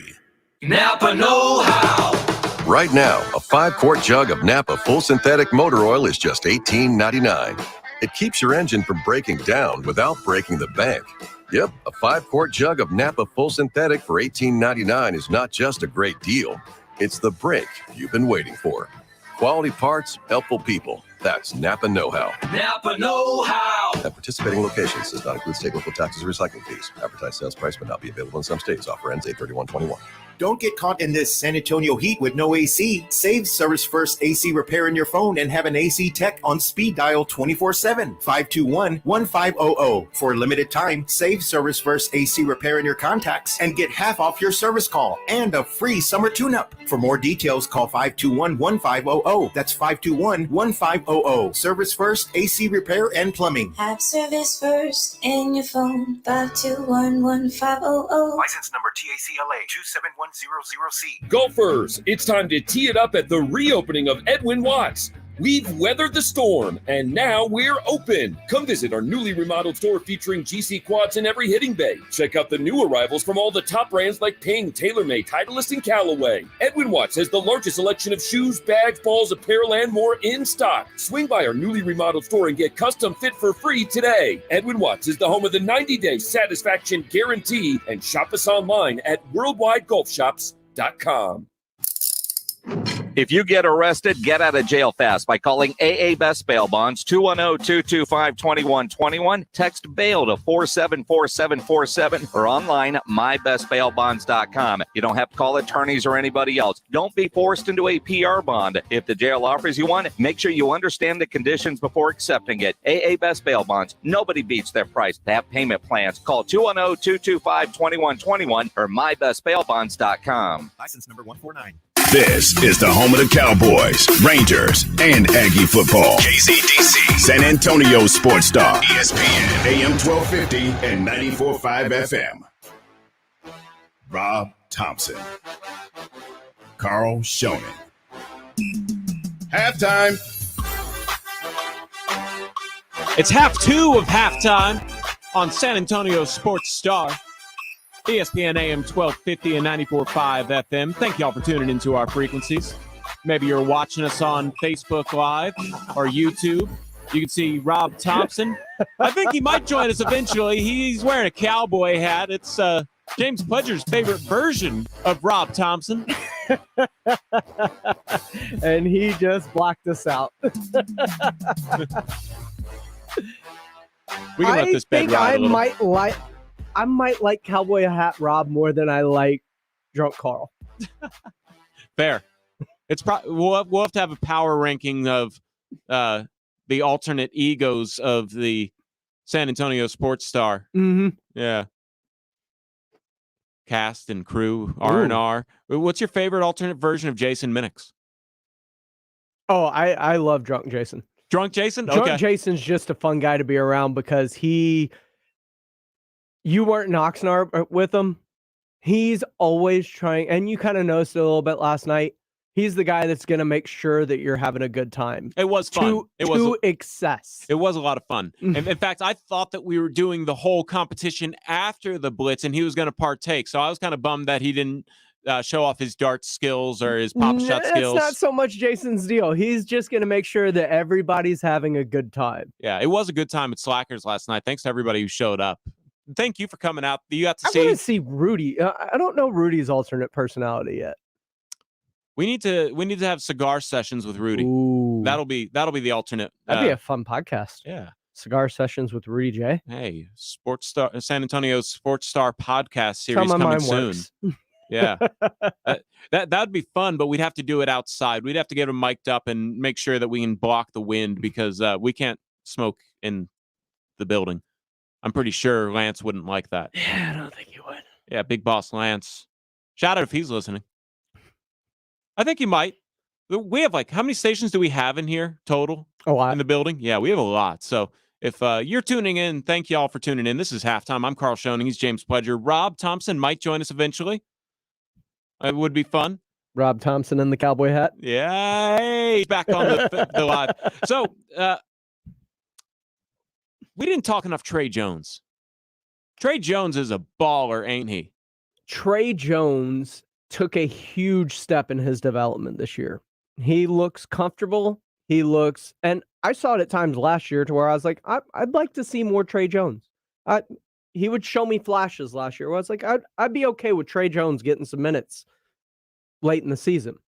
Napa know-how. Right now, a 5-quart jug of Napa full synthetic motor oil is just $18.99. It keeps your engine from breaking down without breaking the bank. Yep, a 5-quart jug of Napa full synthetic for $18.99 is not just a great deal. It's the break you've been waiting for. Quality parts, helpful people. That's Napa know-how. Napa know-how. At participating locations does not include state, local taxes, or recycling fees. Advertised sales price may not be available in some states. Offer ends 8/31/21. Don't get caught in this San Antonio heat with no AC. Save Service First AC repair in your phone and have an AC tech on speed dial 24/7. 521-1500. For a limited time, save Service First AC repair in your contacts and get half off your service call and a free summer tune-up. For more details, call 521-1500. That's 521-1500. Service First AC repair and plumbing. Have Service First in your phone. 521-1500. License number TACLA 27100C. Golfers, it's time to tee it up at the reopening of Edwin Watts. We've weathered the storm, and now we're open. Come visit our newly remodeled store featuring GC quads in every hitting bay. Check out the new arrivals from all the top brands like Ping, TaylorMade, Titleist, and Callaway. Edwin Watts has the largest selection of shoes, bags, balls, apparel, and more in stock. Swing by our newly remodeled store and get custom fit for free today. Edwin Watts is the home of the 90-day satisfaction guarantee, and shop us online at worldwidegolfshops.com. If you get arrested, get out of jail fast by calling AA Best Bail Bonds 210-225-2121. Text bail to 474747 or online at mybestbailbonds.com. You don't have to call attorneys or anybody else. Don't be forced into a PR bond. If the jail offers you one, make sure you understand the conditions before accepting it. AA Best Bail Bonds. Nobody beats their price. They have payment plans. Call 210-225-2121 or mybestbailbonds.com. License number 149. This is the home of the Cowboys, Rangers, and Aggie football. KZDC, San Antonio Sports Star, ESPN, AM 1250 and 94.5 FM. Rob Thompson, Carl Schoening. Halftime. It's half two of halftime on San Antonio Sports Star. ESPN AM 1250 and 94.5 FM. Thank y'all for tuning into our frequencies. Maybe you're watching us on Facebook Live or YouTube. You can see Rob Thompson. I think he might join us eventually. He's wearing a cowboy hat. It's James Pledger's favorite version of Rob Thompson. And he just blocked us out. We can let this bed ride a little. I might like cowboy hat Rob more than I like drunk Carl. Fair. It's we'll have to have a power ranking of the alternate egos of the San Antonio Sports Star. Mm-hmm. Yeah. Cast and crew, R&R. What's your favorite alternate version of Jason Minix? Oh, I love drunk Jason. Drunk Jason? Drunk Jason's just a fun guy to be around because you weren't in Oxnard with him. He's always trying, and you kind of noticed it a little bit last night. He's the guy that's going to make sure that you're having a good time. It was fun. To excess. It was a lot of fun. In fact, I thought that we were doing the whole competition after the Blitz, and he was going to partake. So I was kind of bummed that he didn't show off his dart skills or his pop shot skills. That's not so much Jason's deal. He's just going to make sure that everybody's having a good time. Yeah, it was a good time at Slackers last night. Thanks to everybody who showed up. Thank you for coming out. You got to see. I want to see Rudy. I don't know Rudy's alternate personality yet. We need to have cigar sessions with Rudy. Ooh. That'll be the alternate. That'd be a fun podcast. Yeah. Cigar sessions with Rudy J. Hey, Sports Star, San Antonio Sports Star podcast series coming soon. Yeah. That'd be fun, but we'd have to do it outside. We'd have to get him mic'd up and make sure that we can block the wind because we can't smoke in the building. I'm pretty sure Lance wouldn't like that. Yeah, I don't think he would. Yeah, Big Boss Lance. Shout out if he's listening. I think he might. We have how many stations do we have in here total? A lot. In the building? Yeah, we have a lot. So if you're tuning in, thank you all for tuning in. This is Halftime. I'm Carl Schoening. He's James Pledger. Rob Thompson might join us eventually. It would be fun. Rob Thompson in the cowboy hat. Yeah, hey, he's back on the live. So, we didn't talk enough Trey Jones. Trey Jones is a baller, ain't he? Trey Jones took a huge step in his development this year. He looks comfortable. And I saw it at times last year to where I was like, I'd like to see more Trey Jones. He would show me flashes last year where I was like, I'd be okay with Trey Jones getting some minutes late in the season.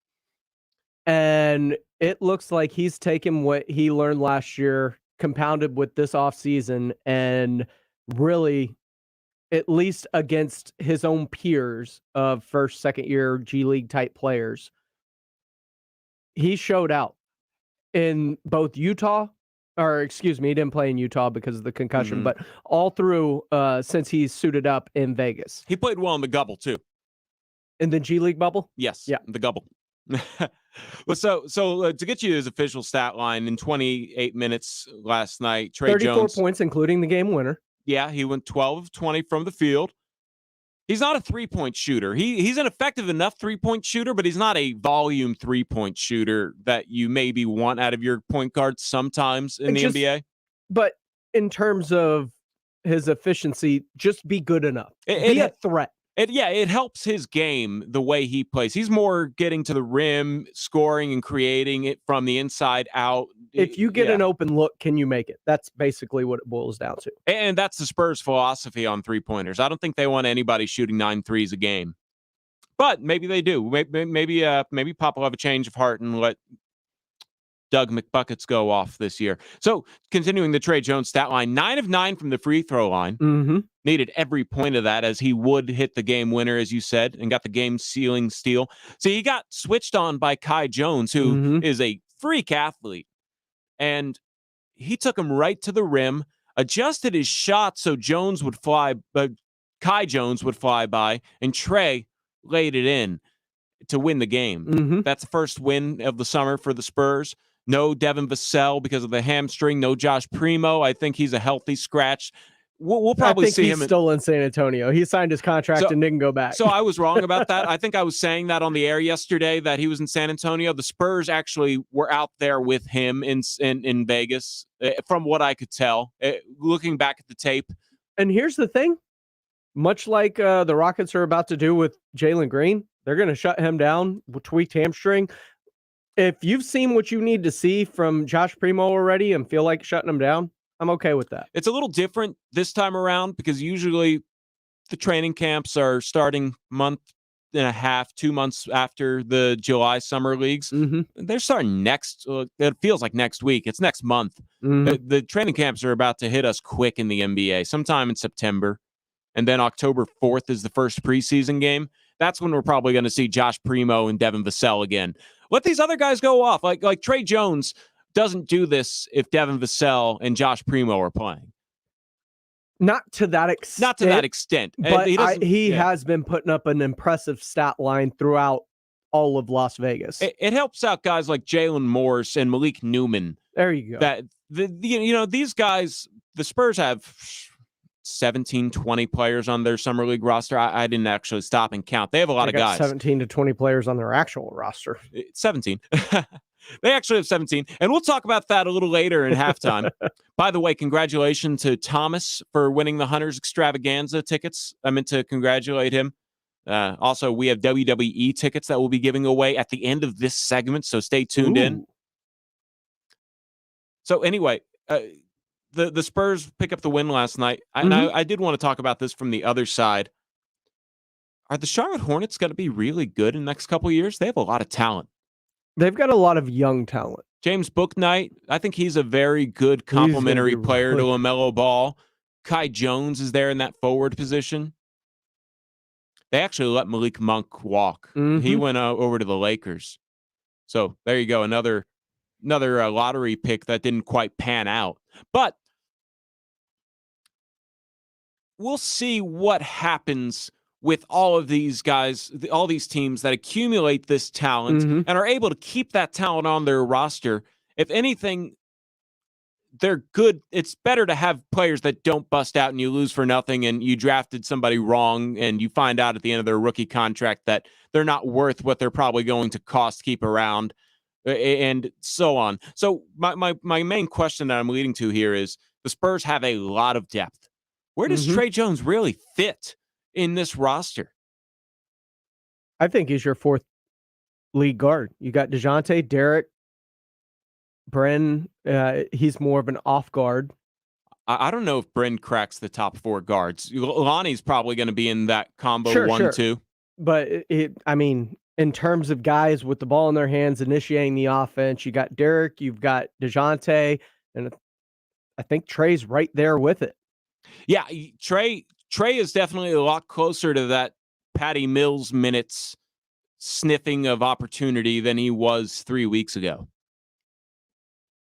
And it looks like he's taken what he learned last year, compounded with this offseason, and really, at least against his own peers of first, second year G League type players, he showed out in both Utah, or excuse me, he didn't play in Utah because of the concussion, but all through since he's suited up in Vegas. He played well in the Gubble too. In the G League bubble? Yes. Yeah. The Gubble. Well, so to get you his official stat line, in 28 minutes last night, Trey 34 Jones. points, including the game winner. Yeah, he went 12 of 20 from the field. He's not a three-point shooter. He's an effective enough three-point shooter, but he's not a volume three-point shooter that you maybe want out of your point guard sometimes in the NBA. But in terms of his efficiency, just be good enough. Be a threat. It helps his game the way he plays. He's more getting to the rim, scoring and creating it from the inside out. If you get an open look, can you make it? That's basically what it boils down to. And that's the Spurs' philosophy on three-pointers. I don't think they want anybody shooting 9 threes a game. But maybe they do. Maybe Pop will have a change of heart and let Doug McBuckets go off this year. So continuing the Trey Jones stat line, 9 of 9 from the free throw line. Needed every point of that as he would hit the game winner, as you said, and got the game sealing steal. So he got switched on by Kai Jones, who is a freak athlete. And he took him right to the rim, adjusted his shot so Jones would fly, but Kai Jones would fly by, and Trey laid it in to win the game. That's the first win of the summer for the Spurs. No Devin Vassell because of the hamstring. No Josh Primo. I think he's a healthy scratch. We'll probably see him. He's still in San Antonio. He signed his contract and didn't go back. So I was wrong about that. I think I was saying that on the air yesterday that he was in San Antonio. The Spurs actually were out there with him in Vegas, from what I could tell, looking back at the tape. And here's the thing. Much like the Rockets are about to do with Jalen Green, they're going to shut him down with tweaked hamstring. If you've seen what you need to see from Josh Primo already and feel like shutting him down, I'm okay with that. It's a little different this time around because usually the training camps are starting month and a half, 2 months after the July summer leagues. They're starting next. It feels like next week. It's next month. The training camps are about to hit us quick in the NBA, sometime in September. And then October 4th is the first preseason game. That's when we're probably going to see Josh Primo and Devin Vassell again. Let these other guys go off. Like Trey Jones doesn't do this if Devin Vassell and Josh Primo are playing. Not to that extent. Not to that extent. But he has been putting up an impressive stat line throughout all of Las Vegas. It helps out guys like Jalen Morris and Malik Newman. There you go. That these guys, the Spurs have 17, 20 players on their summer league roster. I didn't actually stop and count. They have a lot of guys. 17 to 20 players on their actual roster. 17. They actually have 17. And we'll talk about that a little later in halftime. By the way, congratulations to Thomas for winning the Hunters Extravaganza tickets. I meant to congratulate him. Also, we have WWE tickets that we'll be giving away at the end of this segment, so stay tuned in. So anyway, the Spurs pick up the win last night. I did want to talk about this from the other side. Are the Charlotte Hornets going to be really good in the next couple of years? They have a lot of talent. They've got a lot of young talent. James Bouknight, I think he's a very good complementary player to LaMelo Ball. Kai Jones is there in that forward position. They actually let Malik Monk walk. He went over to the Lakers. So there you go. Another lottery pick that didn't quite pan out. But we'll see what happens with all of these guys, all these teams that accumulate this talent and are able to keep that talent on their roster. If anything, they're good. It's better to have players that don't bust out and you lose for nothing and you drafted somebody wrong and you find out at the end of their rookie contract that they're not worth what they're probably going to cost to keep around and so on. So my main question that I'm leading to here is the Spurs have a lot of depth. Where does Trey Jones really fit in this roster? I think he's your fourth lead guard. You got DeJounte, Derek, Bren. He's more of an off guard. I don't know if Bren cracks the top four guards. Lonnie's probably going to be in that combo 1-2. But in terms of guys with the ball in their hands initiating the offense. You got Derek, you've got DeJounte, and I think Trey's right there with it. Yeah, Trey is definitely a lot closer to that Patty Mills minutes sniffing of opportunity than he was 3 weeks ago.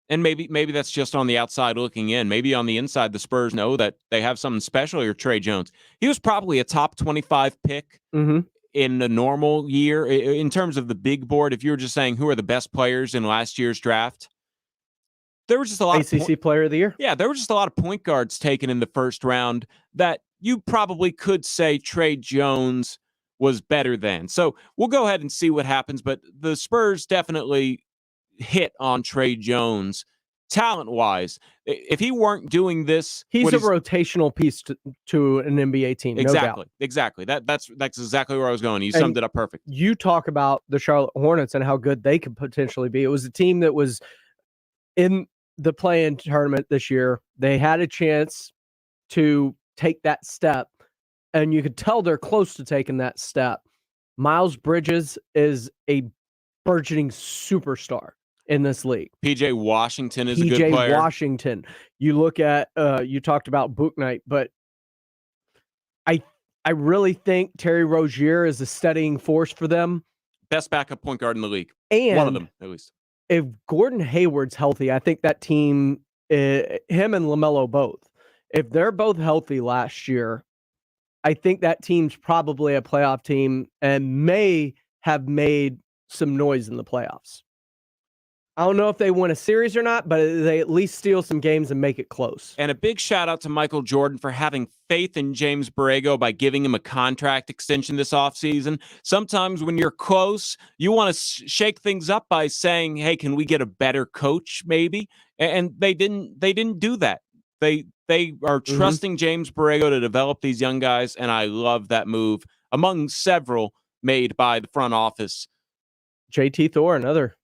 And maybe that's just on the outside looking in. Maybe on the inside, the Spurs know that they have something special here. Trey Jones. He was probably a top 25 pick in a normal year. In terms of the big board, if you were just saying who are the best players in last year's draft, there were just a lot ACC Player of the Year. Yeah, there were just a lot of point guards taken in the first round that you probably could say Trey Jones was better than. So we'll go ahead and see what happens. But the Spurs definitely hit on Trey Jones talent-wise. If he weren't doing this, he's a rotational piece to an NBA team. Exactly, no doubt. Exactly. That's exactly where I was going. You summed it up perfect. You talk about the Charlotte Hornets and how good they could potentially be. It was a team that was in the play-in tournament this year. They had a chance to take that step, and you could tell they're close to taking that step. Miles Bridges is a burgeoning superstar in this league. PJ Washington is a good player. PJ Washington. You look at you talked about Bouknight, but I really think Terry Rozier is a steadying force for them. Best backup point guard in the league. And one of them, at least. If Gordon Hayward's healthy, I think that team, him and LaMelo both, if they're both healthy last year, I think that team's probably a playoff team and may have made some noise in the playoffs. I don't know if they win a series or not, but they at least steal some games and make it close. And a big shout out to Michael Jordan for having faith in James Borrego by giving him a contract extension this offseason. Sometimes when you're close, you want to shake things up by saying, hey, can we get a better coach maybe? And they didn't do that. They are trusting James Borrego to develop these young guys, and I love that move among several made by the front office. JT Thor, another.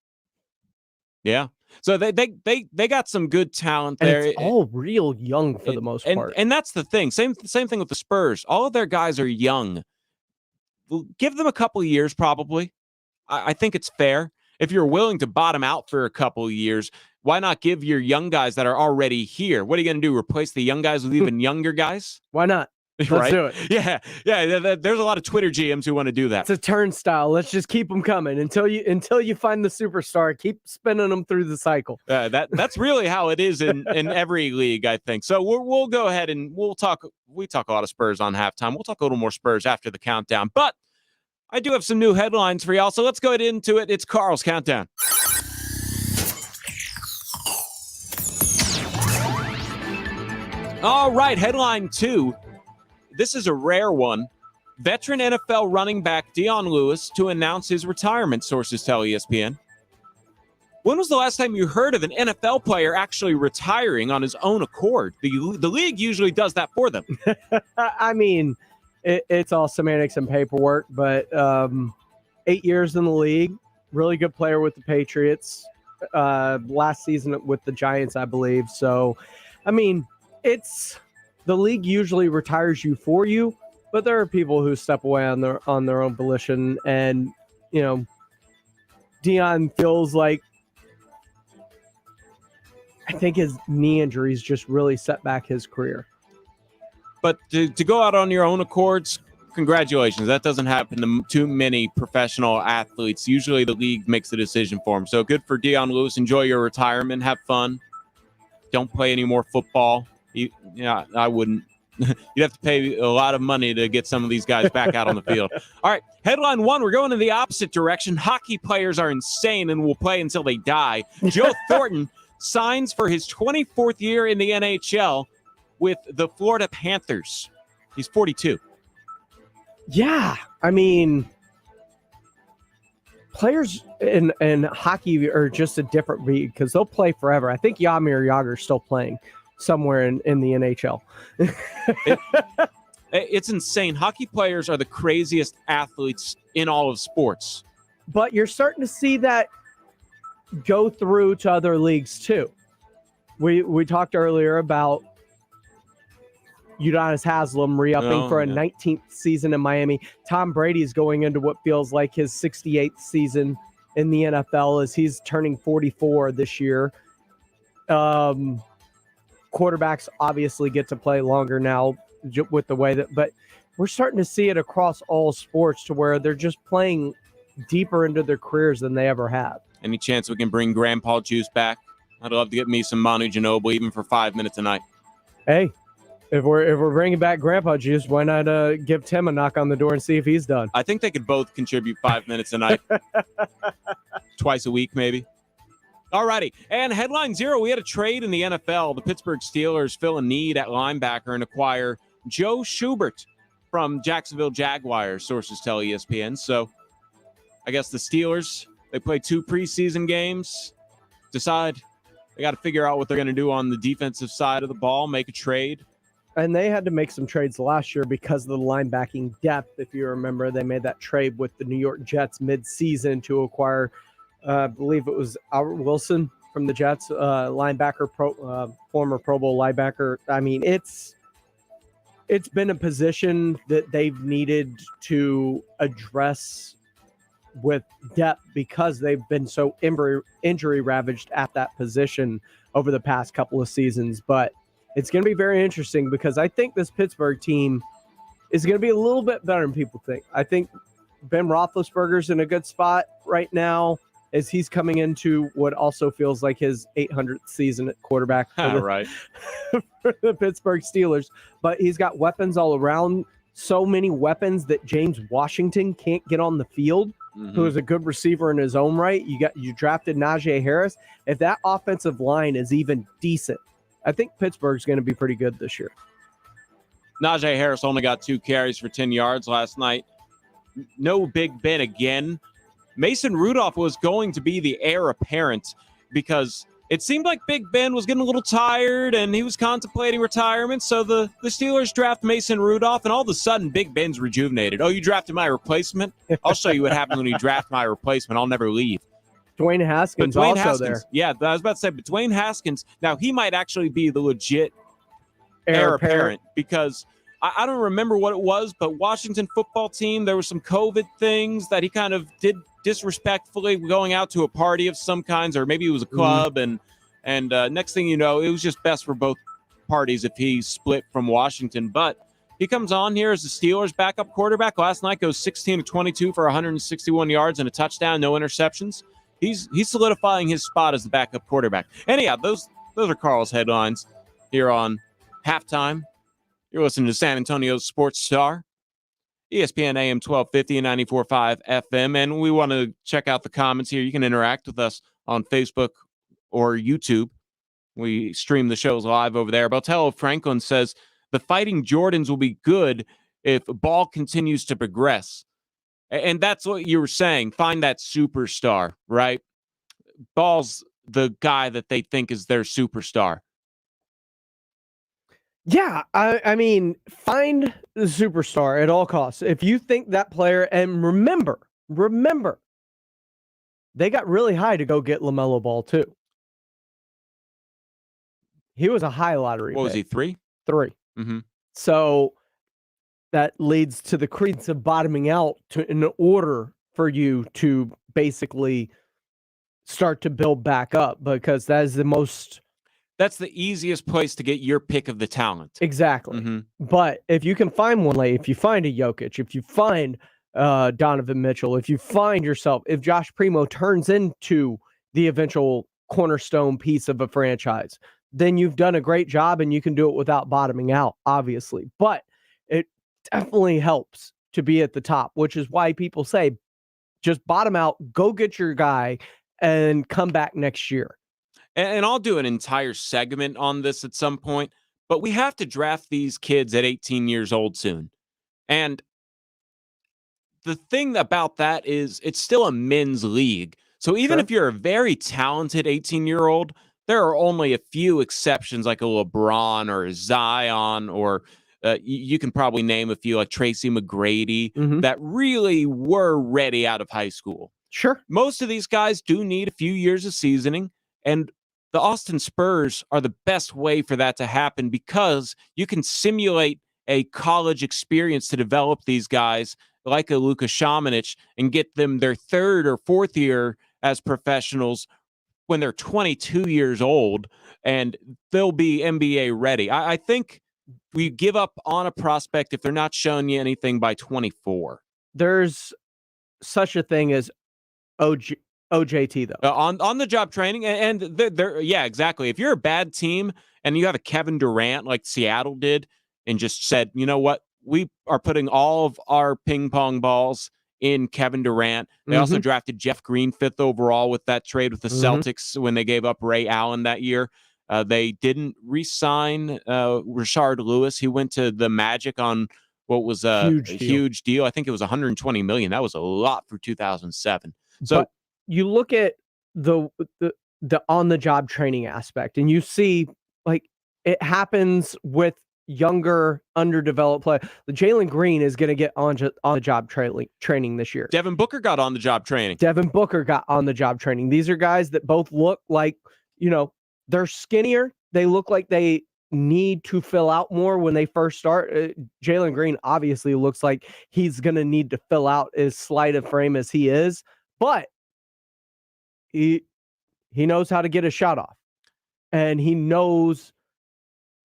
Yeah. So they got some good talent And there. it's all real young for the most part. And that's the thing. Same thing with the Spurs. All of their guys are young. Give them a couple of years, probably. I think it's fair. If you're willing to bottom out for a couple of years, why not give your young guys that are already here? What are you going to do? Replace the young guys with even younger guys? Why not? Let's Right? do it. Yeah. There's a lot of Twitter GMs who want to do that. It's a turnstile. Let's just keep them coming until you find the superstar. Keep spinning them through the cycle. That's really how it is in every league, I think. So we'll go ahead and we talk a lot of Spurs on halftime. We'll talk a little more Spurs after the countdown. But I do have some new headlines for y'all, so let's go into it. It's Karl's Countdown. All right, headline 2. This is a rare one. Veteran NFL running back Dion Lewis to announce his retirement, sources tell ESPN. When was the last time you heard of an NFL player actually retiring on his own accord? The league usually does that for them. I mean, it's all semantics and paperwork, but 8 years in the league, really good player with the Patriots, last season with the Giants, I believe. So, I mean, the league usually retires you for you, but there are people who step away on their own volition, and Dion feels like, I think his knee injuries just really set back his career. But to go out on your own accords, congratulations. That doesn't happen to too many professional athletes. Usually the league makes the decision for him. So good for Dion Lewis. Enjoy your retirement. Have fun. Don't play any more football. I wouldn't. You'd have to pay a lot of money to get some of these guys back out on the field. All right, headline 1, we're going in the opposite direction. Hockey players are insane and will play until they die. Joe Thornton signs for his 24th year in the NHL with the Florida Panthers. He's 42. Yeah, I mean, players in hockey are just a different breed because they'll play forever. I think Jaromir Jagr's still playing somewhere in the NHL. It's insane. Hockey players are the craziest athletes in all of sports. But you're starting to see that go through to other leagues too. We talked earlier about Udonis Haslem re-upping for a 19th season in Miami. Tom Brady's going into what feels like his 68th season in the NFL as he's turning 44 this year. Quarterbacks obviously get to play longer now with the way that, but we're starting to see it across all sports to where they're just playing deeper into their careers than they ever have. Any chance we can bring Grandpa Juice back? I'd love to get me some Manu Ginobili even for 5 minutes a night. Hey, if we're bringing back Grandpa Juice, why not give Tim a knock on the door and see if he's done? I think they could both contribute 5 minutes a night. Twice a week, maybe. All righty. And headline 0, we had a trade in the NFL. The Pittsburgh Steelers fill a need at linebacker and acquire Joe Schubert from Jacksonville Jaguars, sources tell ESPN. So I guess the Steelers, they play 2 preseason games, decide they got to figure out what they're going to do on the defensive side of the ball, make a trade. And they had to make some trades last year because of the linebacking depth. If you remember, they made that trade with the New York Jets mid-season to acquire, I believe it was Albert Wilson from the Jets, linebacker, former Pro Bowl linebacker. I mean, it's been a position that they've needed to address with depth because they've been so injury ravaged at that position over the past couple of seasons. But it's going to be very interesting because I think this Pittsburgh team is going to be a little bit better than people think. I think Ben Roethlisberger's in a good spot right now as he's coming into what also feels like his 800th season at quarterback Right. for the Pittsburgh Steelers. But he's got weapons all around, so many weapons that James Washington can't get on the field, who is a good receiver in his own right. You drafted Najee Harris. If that offensive line is even decent, I think Pittsburgh's going to be pretty good this year. Najee Harris only got 2 carries for 10 yards last night. No Big Ben again. Mason Rudolph was going to be the heir apparent because it seemed like Big Ben was getting a little tired and he was contemplating retirement. So the Steelers draft Mason Rudolph, and all of a sudden Big Ben's rejuvenated. Oh, you drafted my replacement? I'll show you what happens when you draft my replacement. I'll never leave. Dwayne Haskins also there. Yeah, I was about to say, but Dwayne Haskins, now he might actually be the legit heir apparent because I don't remember what it was, but Washington football team, there were some COVID things that he kind of did disrespectfully, going out to a party of some kinds, or maybe it was a club, and next thing you know, it was just best for both parties if he split from Washington. But he comes on here as the Steelers' backup quarterback. Last night goes 16 of 22 for 161 yards and a touchdown, no interceptions. He's solidifying his spot as the backup quarterback. Anyhow, those are Carl's headlines here on Halftime. You're listening to San Antonio's Sports Star, ESPN AM 1250 and 94.5 FM. And we want to check out the comments here. You can interact with us on Facebook or YouTube. We stream the shows live over there. Botello Franklin says, the Fighting Jordans will be good if ball continues to progress. And that's what you were saying. Find that superstar, right? Ball's the guy that they think is their superstar. Yeah, I mean, find the superstar at all costs. If you think that player, and remember, they got really high to go get LaMelo Ball too. He was a high lottery. What was he, 3? 3. Mm-hmm. So that leads to the credence of bottoming out in order for you to basically start to build back up, because that is that's the easiest place to get your pick of the talent. Exactly. Mm-hmm. But if you can find one, if you find a Jokic, if you find Donovan Mitchell, if you find yourself, if Josh Primo turns into the eventual cornerstone piece of a franchise, then you've done a great job, and you can do it without bottoming out, obviously. But it definitely helps to be at the top, which is why people say just bottom out, go get your guy, and come back next year. And I'll do an entire segment on this at some point, but we have to draft these kids at 18 years old soon. And the thing about that is it's still a men's league. So even if you're a very talented 18-year-old, there are only a few exceptions like a LeBron or a Zion, or you can probably name a few like Tracy McGrady that really were ready out of high school. Sure. Most of these guys do need a few years of seasoning. And the Austin Spurs are the best way for that to happen because you can simulate a college experience to develop these guys like a Luka Šamanić and get them their third or fourth year as professionals when they're 22 years old, and they'll be NBA ready. I think we give up on a prospect if they're not showing you anything by 24. There's such a thing as OJT, though. On the job training, and they're yeah, exactly. If you're a bad team and you have a Kevin Durant like Seattle did and just said, you know what, we are putting all of our ping pong balls in Kevin Durant. They also drafted Jeff Green 5th overall with that trade with the Celtics when they gave up Ray Allen that year. They didn't re-sign Rashard Lewis. He went to the Magic on what was a huge deal. I think it was $120 million. That was a lot for 2007. So but you look at the on-the-job training aspect, and you see like it happens with younger, underdeveloped play. The Jalen Green is going to get on the job training this year. Devin Booker got on the job training. These are guys that both look like, they're skinnier. They look like they need to fill out more when they first start. Jalen Green obviously looks like he's going to need to fill out as slight a frame as he is, but he knows how to get a shot off, and he knows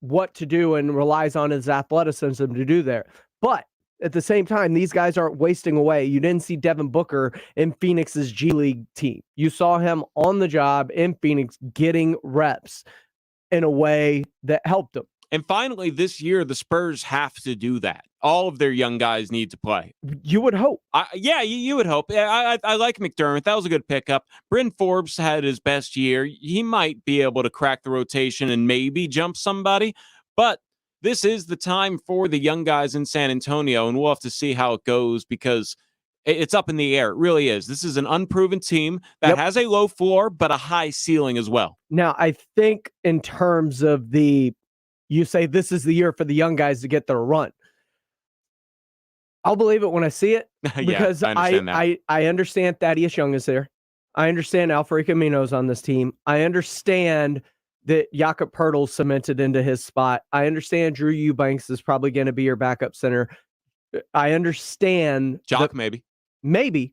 what to do and relies on his athleticism to do there. But at the same time, these guys aren't wasting away. You didn't see Devin Booker in Phoenix's G League team. You saw him on the job in Phoenix getting reps in a way that helped him. And finally, this year, the Spurs have to do that. All of their young guys need to play. You would hope. You would hope. I like McDermott. That was a good pickup. Bryn Forbes had his best year. He might be able to crack the rotation and maybe jump somebody. But this is the time for the young guys in San Antonio, and we'll have to see how it goes because it's up in the air. It really is. This is an unproven team that has a low floor but a high ceiling as well. Now, I think in terms of you say this is the year for the young guys to get their run. I'll believe it when I see it because I understand Thaddeus Young is there. I understand Alfred Camino's on this team. I understand that Jakob Poeltl's cemented into his spot. I understand Drew Eubanks is probably going to be your backup center. I understand Jock maybe,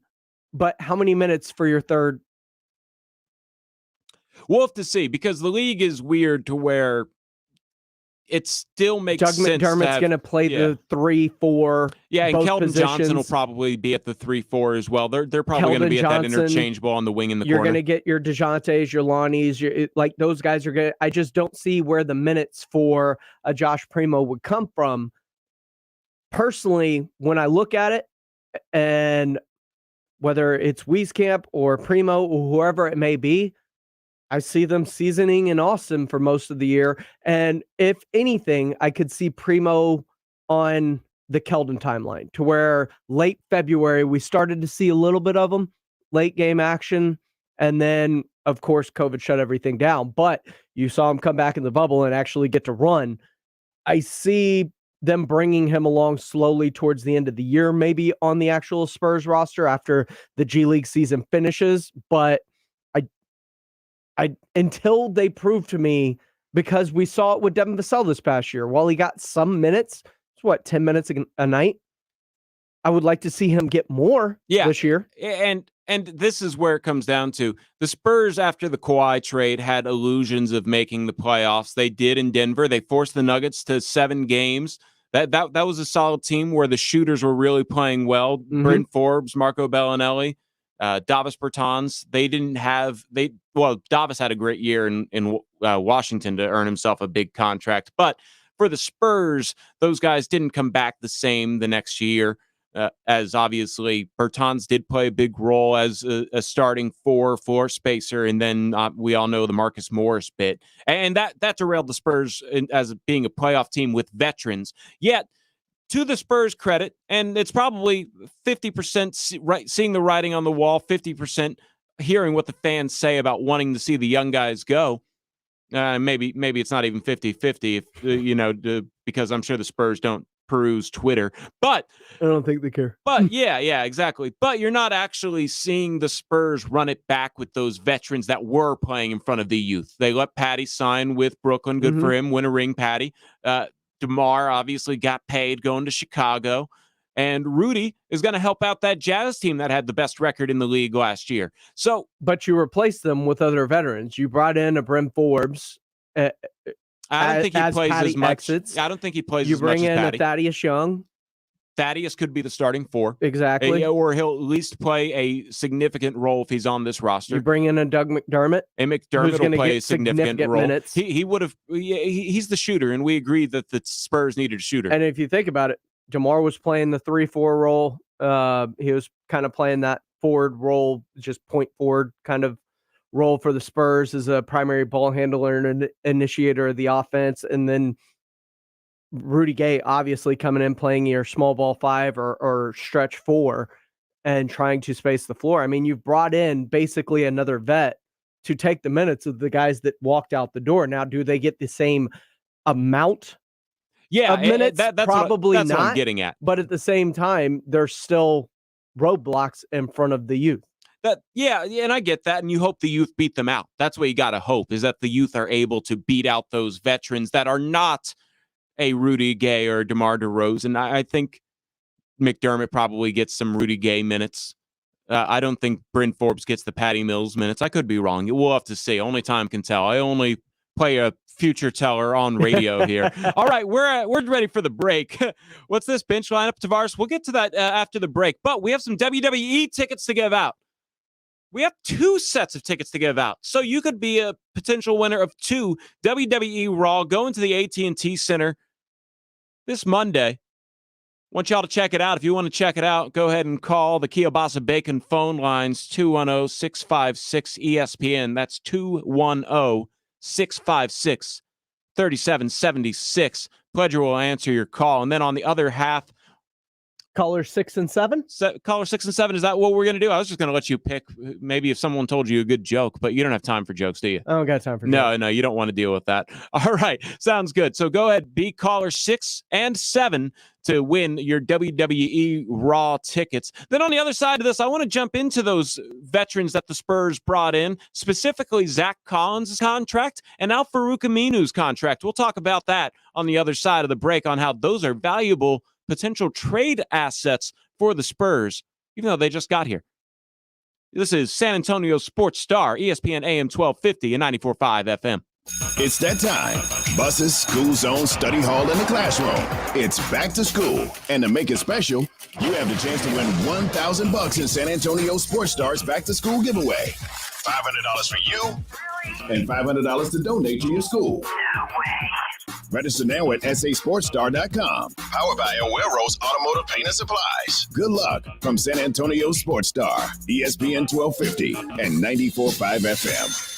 but how many minutes for your third? We'll have to see because the league is weird to where it still makes Doug sense. McDermott's going to play the 3-4. Yeah, and Keldon positions. Johnson will probably be at the 3-4 as well. They're probably going to be at that interchangeable on the wing in the You're corner. You're going to get your DeJountes, your Lonnies, like those guys are going to. I just don't see where the minutes for a Josh Primo would come from. Personally, when I look at it, and whether it's Wieskamp or Primo or whoever it may be, I see them seasoning in Austin for most of the year. And if anything, I could see Primo on the Keldon timeline to where late February, we started to see a little bit of them, late game action. And then, of course, COVID shut everything down. But you saw him come back in the bubble and actually get to run. I see them bringing him along slowly towards the end of the year, maybe on the actual Spurs roster after the G League season finishes. But I until they prove to me, because we saw it with Devin Vassell this past year, while he got some minutes, it's 10 minutes a night. I would like to see him get more this year. And this is where it comes down to. The Spurs, after the Kawhi trade, had illusions of making the playoffs. They did in Denver. They forced the Nuggets to 7 games. That was a solid team where the shooters were really playing well. Bryn Forbes, Marco Bellinelli, Davis Bertans. Davis had a great year in Washington to earn himself a big contract. But for the Spurs, those guys didn't come back the same the next year. As obviously Bertans did play a big role as a starting floor spacer, and then we all know the Marcus Morris bit, and that derailed the Spurs as being a playoff team with veterans. Yet, to the Spurs' credit, and it's probably 50% seeing the writing on the wall, 50% hearing what the fans say about wanting to see the young guys go. Maybe it's not even 50-50, because I'm sure the Spurs don't peruse Twitter. But I don't think they care. But yeah, exactly. But you're not actually seeing the Spurs run it back with those veterans that were playing in front of the youth. They let Patty sign with Brooklyn. Good for him. Win a ring, Patty. DeMar obviously got paid going to Chicago. And Rudy is going to help out that Jazz team that had the best record in the league last year. So, but you replaced them with other veterans. You brought in a Bryn Forbes. I don't think he plays Patty as much. Exits. I don't think he plays You as much bring as in Patty. a Thaddeus Young. Thaddeus could be the starting four. Exactly. Or he'll at least play a significant role if he's on this roster. You bring in a Doug McDermott. And McDermott will play a significant role. Minutes. He would have. He's the shooter, and we agreed that the Spurs needed a shooter. And if you think about it, DeMar was playing the 3-4 role. He was kind of playing that forward role, just point forward kind of role for the Spurs as a primary ball handler and initiator of the offense. And then Rudy Gay obviously coming in playing your small ball 5 or stretch 4 and trying to space the floor. I mean, you've brought in basically another vet to take the minutes of the guys that walked out the door. Now, do they get the same amount of minutes? That's probably that's not. what I'm getting at. But at the same time, there's still roadblocks in front of the youth. And I get that, and you hope the youth beat them out. That's what you got to hope, is that the youth are able to beat out those veterans that are not a Rudy Gay or DeMar DeRozan. I think McDermott probably gets some Rudy Gay minutes. I don't think Bryn Forbes gets the Patty Mills minutes. I could be wrong. We'll have to see. Only time can tell. I only play a future teller on radio here. All right, we're ready for the break. What's this bench lineup, Tavares? We'll get to that after the break, but we have some WWE tickets to give out. We have 2 sets of tickets to give out, so you could be a potential winner of 2 WWE Raw going to the AT&T Center this Monday. Want y'all to check it out. If you want to check it out, go ahead and call the Kielbasa Bacon phone lines, 210-656-ESPN. That's 210-656-3776. Pledger will answer your call. And then on the other half, caller 6 and 7? Caller 6 and 7. Is that what we're going to do? I was just going to let you pick maybe if someone told you a good joke, but you don't have time for jokes, do you? I don't got time for jokes. No, you don't want to deal with that. All right. Sounds good. So go ahead, be caller 6 and 7 to win your WWE Raw tickets. Then on the other side of this, I want to jump into those veterans that the Spurs brought in, specifically Zach Collins' contract and Al Farouk Aminu's contract. We'll talk about that on the other side of the break on how those are valuable potential trade assets for the Spurs, even though they just got here. This is San Antonio Sports Star, ESPN AM 1250 and 94.5 FM. It's that time. Buses, school zone, study hall, and the classroom. It's back to school. And to make it special, you have the chance to win $1,000 in San Antonio Sports Star's back to school giveaway. $500 for you and $500 to donate to your school. No way. Register now at sasportstar.com. Powered by Aguero's Automotive Paint and Supplies. Good luck from San Antonio Sports Star, ESPN 1250 and 94.5 FM.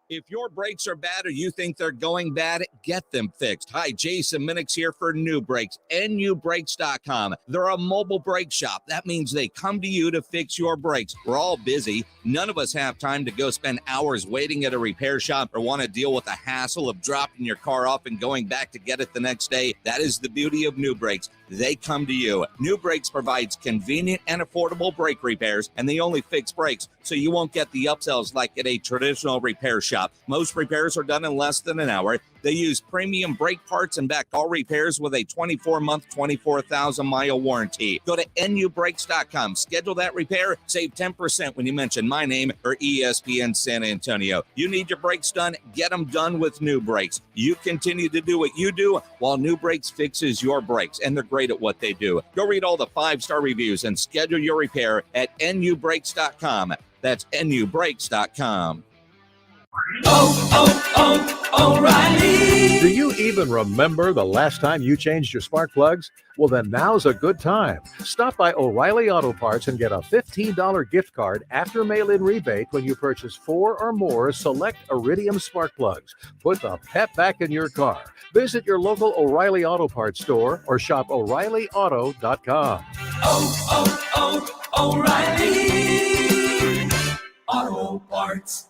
If your brakes are bad or you think they're going bad, get them fixed. Hi, Jason Minix here for New Brakes, nubrakes.com. They're a mobile brake shop. That means they come to you to fix your brakes. We're all busy. None of us have time to go spend hours waiting at a repair shop or want to deal with the hassle of dropping your car off and going back to get it the next day. That is the beauty of New Brakes. They come to you. New Brakes provides convenient and affordable brake repairs, and they only fix brakes, so you won't get the upsells like at a traditional repair shop. Most repairs are done in less than an hour. They use premium brake parts and back all repairs with a 24-month, 24,000-mile warranty. Go to nubrakes.com. Schedule that repair. Save 10% when you mention my name or ESPN San Antonio. You need your brakes done? Get them done with New Brakes. You continue to do what you do while New Brakes fixes your brakes, and they're great at what they do. Go read all the 5-star reviews and schedule your repair at nubrakes.com. That's nubrakes.com. O'Reilly. Do you even remember the last time you changed your spark plugs? Well, then now's a good time. Stop by O'Reilly Auto Parts and get a $15 gift card after mail-in rebate when you purchase 4 or more select Iridium spark plugs. Put the pep back in your car. Visit your local O'Reilly Auto Parts store or shop O'ReillyAuto.com. O'Reilly Auto Parts.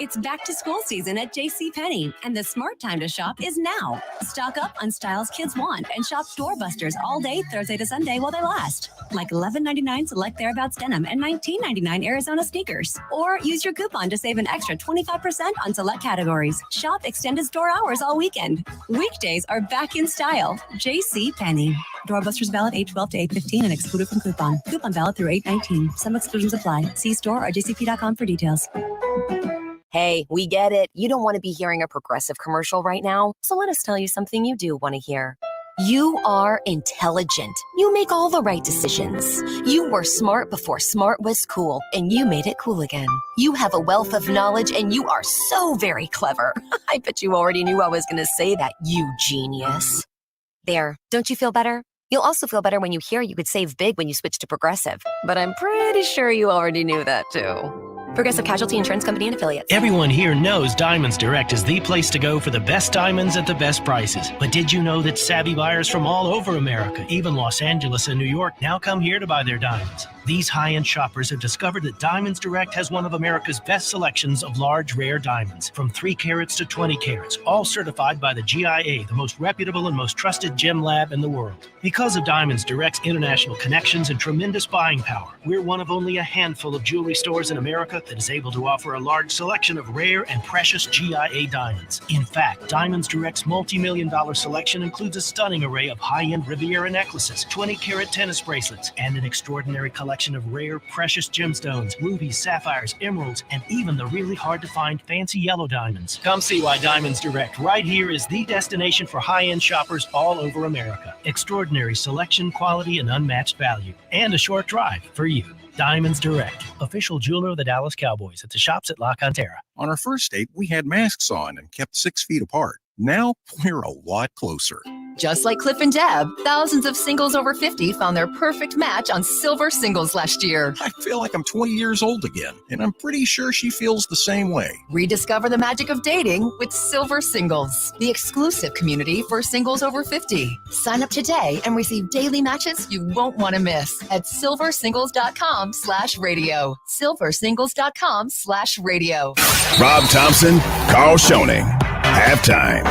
It's back to school season at JCPenney, and the smart time to shop is now. Stock up on styles kids want and shop doorbusters all day Thursday to Sunday while they last. Like $11.99 select Thereabouts denim and $19.99 Arizona sneakers. Or use your coupon to save an extra 25% on select categories. Shop extended store hours all weekend. Weekdays are back in style. JCPenney. Doorbusters valid 8/12 to 8/15 and excluded from coupon. Coupon valid through 8/19. Some exclusions apply. See store or jcp.com for details. Hey, we get it. You don't want to be hearing a Progressive commercial right now, so let us tell you something you do want to hear. You are intelligent. You make all the right decisions. You were smart before smart was cool, and you made it cool again. You have a wealth of knowledge, and you are so very clever. I bet you already knew I was going to say that, you genius. There, don't you feel better? You'll also feel better when you hear you could save big when you switch to Progressive. But I'm pretty sure you already knew that, too. Progressive Casualty Insurance Company and Affiliates. Everyone here knows Diamonds Direct is the place to go for the best diamonds at the best prices. But did you know that savvy buyers from all over America, even Los Angeles and New York, now come here to buy their diamonds? These high-end shoppers have discovered that Diamonds Direct has one of America's best selections of large, rare diamonds, from 3 carats to 20 carats, all certified by the GIA, the most reputable and most trusted gem lab in the world. Because of Diamonds Direct's international connections and tremendous buying power, we're one of only a handful of jewelry stores in America that is able to offer a large selection of rare and precious GIA diamonds. In fact, Diamonds Direct's multi-million-dollar selection includes a stunning array of high-end Riviera necklaces, 20-carat tennis bracelets, and an extraordinary collection of rare, precious gemstones, rubies, sapphires, emeralds, and even the really hard-to-find fancy yellow diamonds. Come see why Diamonds Direct right here is the destination for high-end shoppers all over America. Extraordinary selection, quality, and unmatched value. And a short drive for you. Diamonds Direct, official jeweler of the Dallas Cowboys at the shops at La Cantera. On our first date, we had masks on and kept 6 feet apart. Now we're a lot closer. Just like Cliff and Deb, thousands of singles over 50 found their perfect match on Silver Singles last year. I feel like I'm 20 years old again, and I'm pretty sure she feels the same way. Rediscover the magic of dating with Silver Singles, the exclusive community for singles over 50. Sign up today and receive daily matches you won't want to miss at silversingles.com/radio. silversingles.com/radio. Rob Thompson, Carl Schoening. Halftime.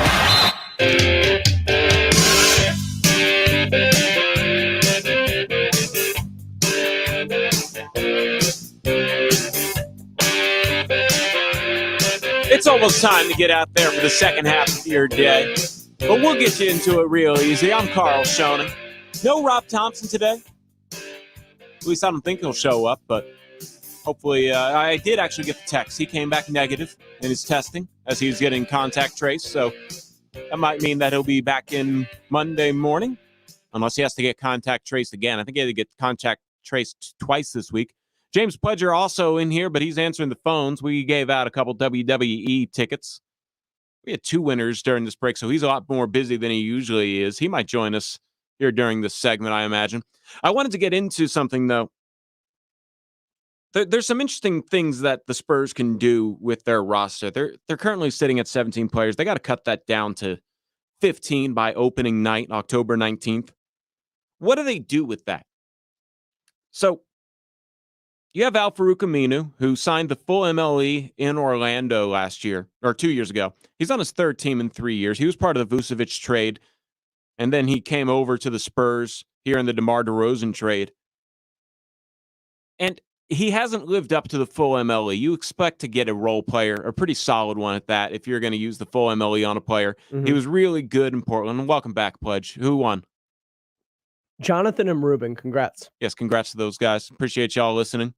It's almost time to get out there for the second half of your day, but we'll get you into it real easy. I'm Carl Schoening. No Rob Thompson today. At least I don't think he'll show up, but hopefully I did actually get the text. He came back negative in his testing as he was getting contact traced, so that might mean that he'll be back in Monday morning, unless he has to get contact traced again. I think he had to get contact traced twice this week. James Pledger also in here, but he's answering the phones. We gave out a couple WWE tickets. We had 2 winners during this break, so he's a lot more busy than he usually is. He might join us here during this segment, I imagine. I wanted to get into something, though. There's some interesting things that the Spurs can do with their roster. They're currently sitting at 17 players. They got to cut that down to 15 by opening night, October 19th. What do they do with that? So you have Al-Farouq Aminu, who signed the full MLE in Orlando last year, or 2 years ago. He's on his 3rd team in 3 years. He was part of the Vucevic trade, and then he came over to the Spurs here in the DeMar DeRozan trade. And he hasn't lived up to the full MLE. You expect to get a role player, a pretty solid one at that, if you're going to use the full MLE on a player. Mm-hmm. He was really good in Portland. And welcome back, Pledge. Who won? Jonathan and Ruben. Congrats. Yes, congrats to those guys. Appreciate y'all listening.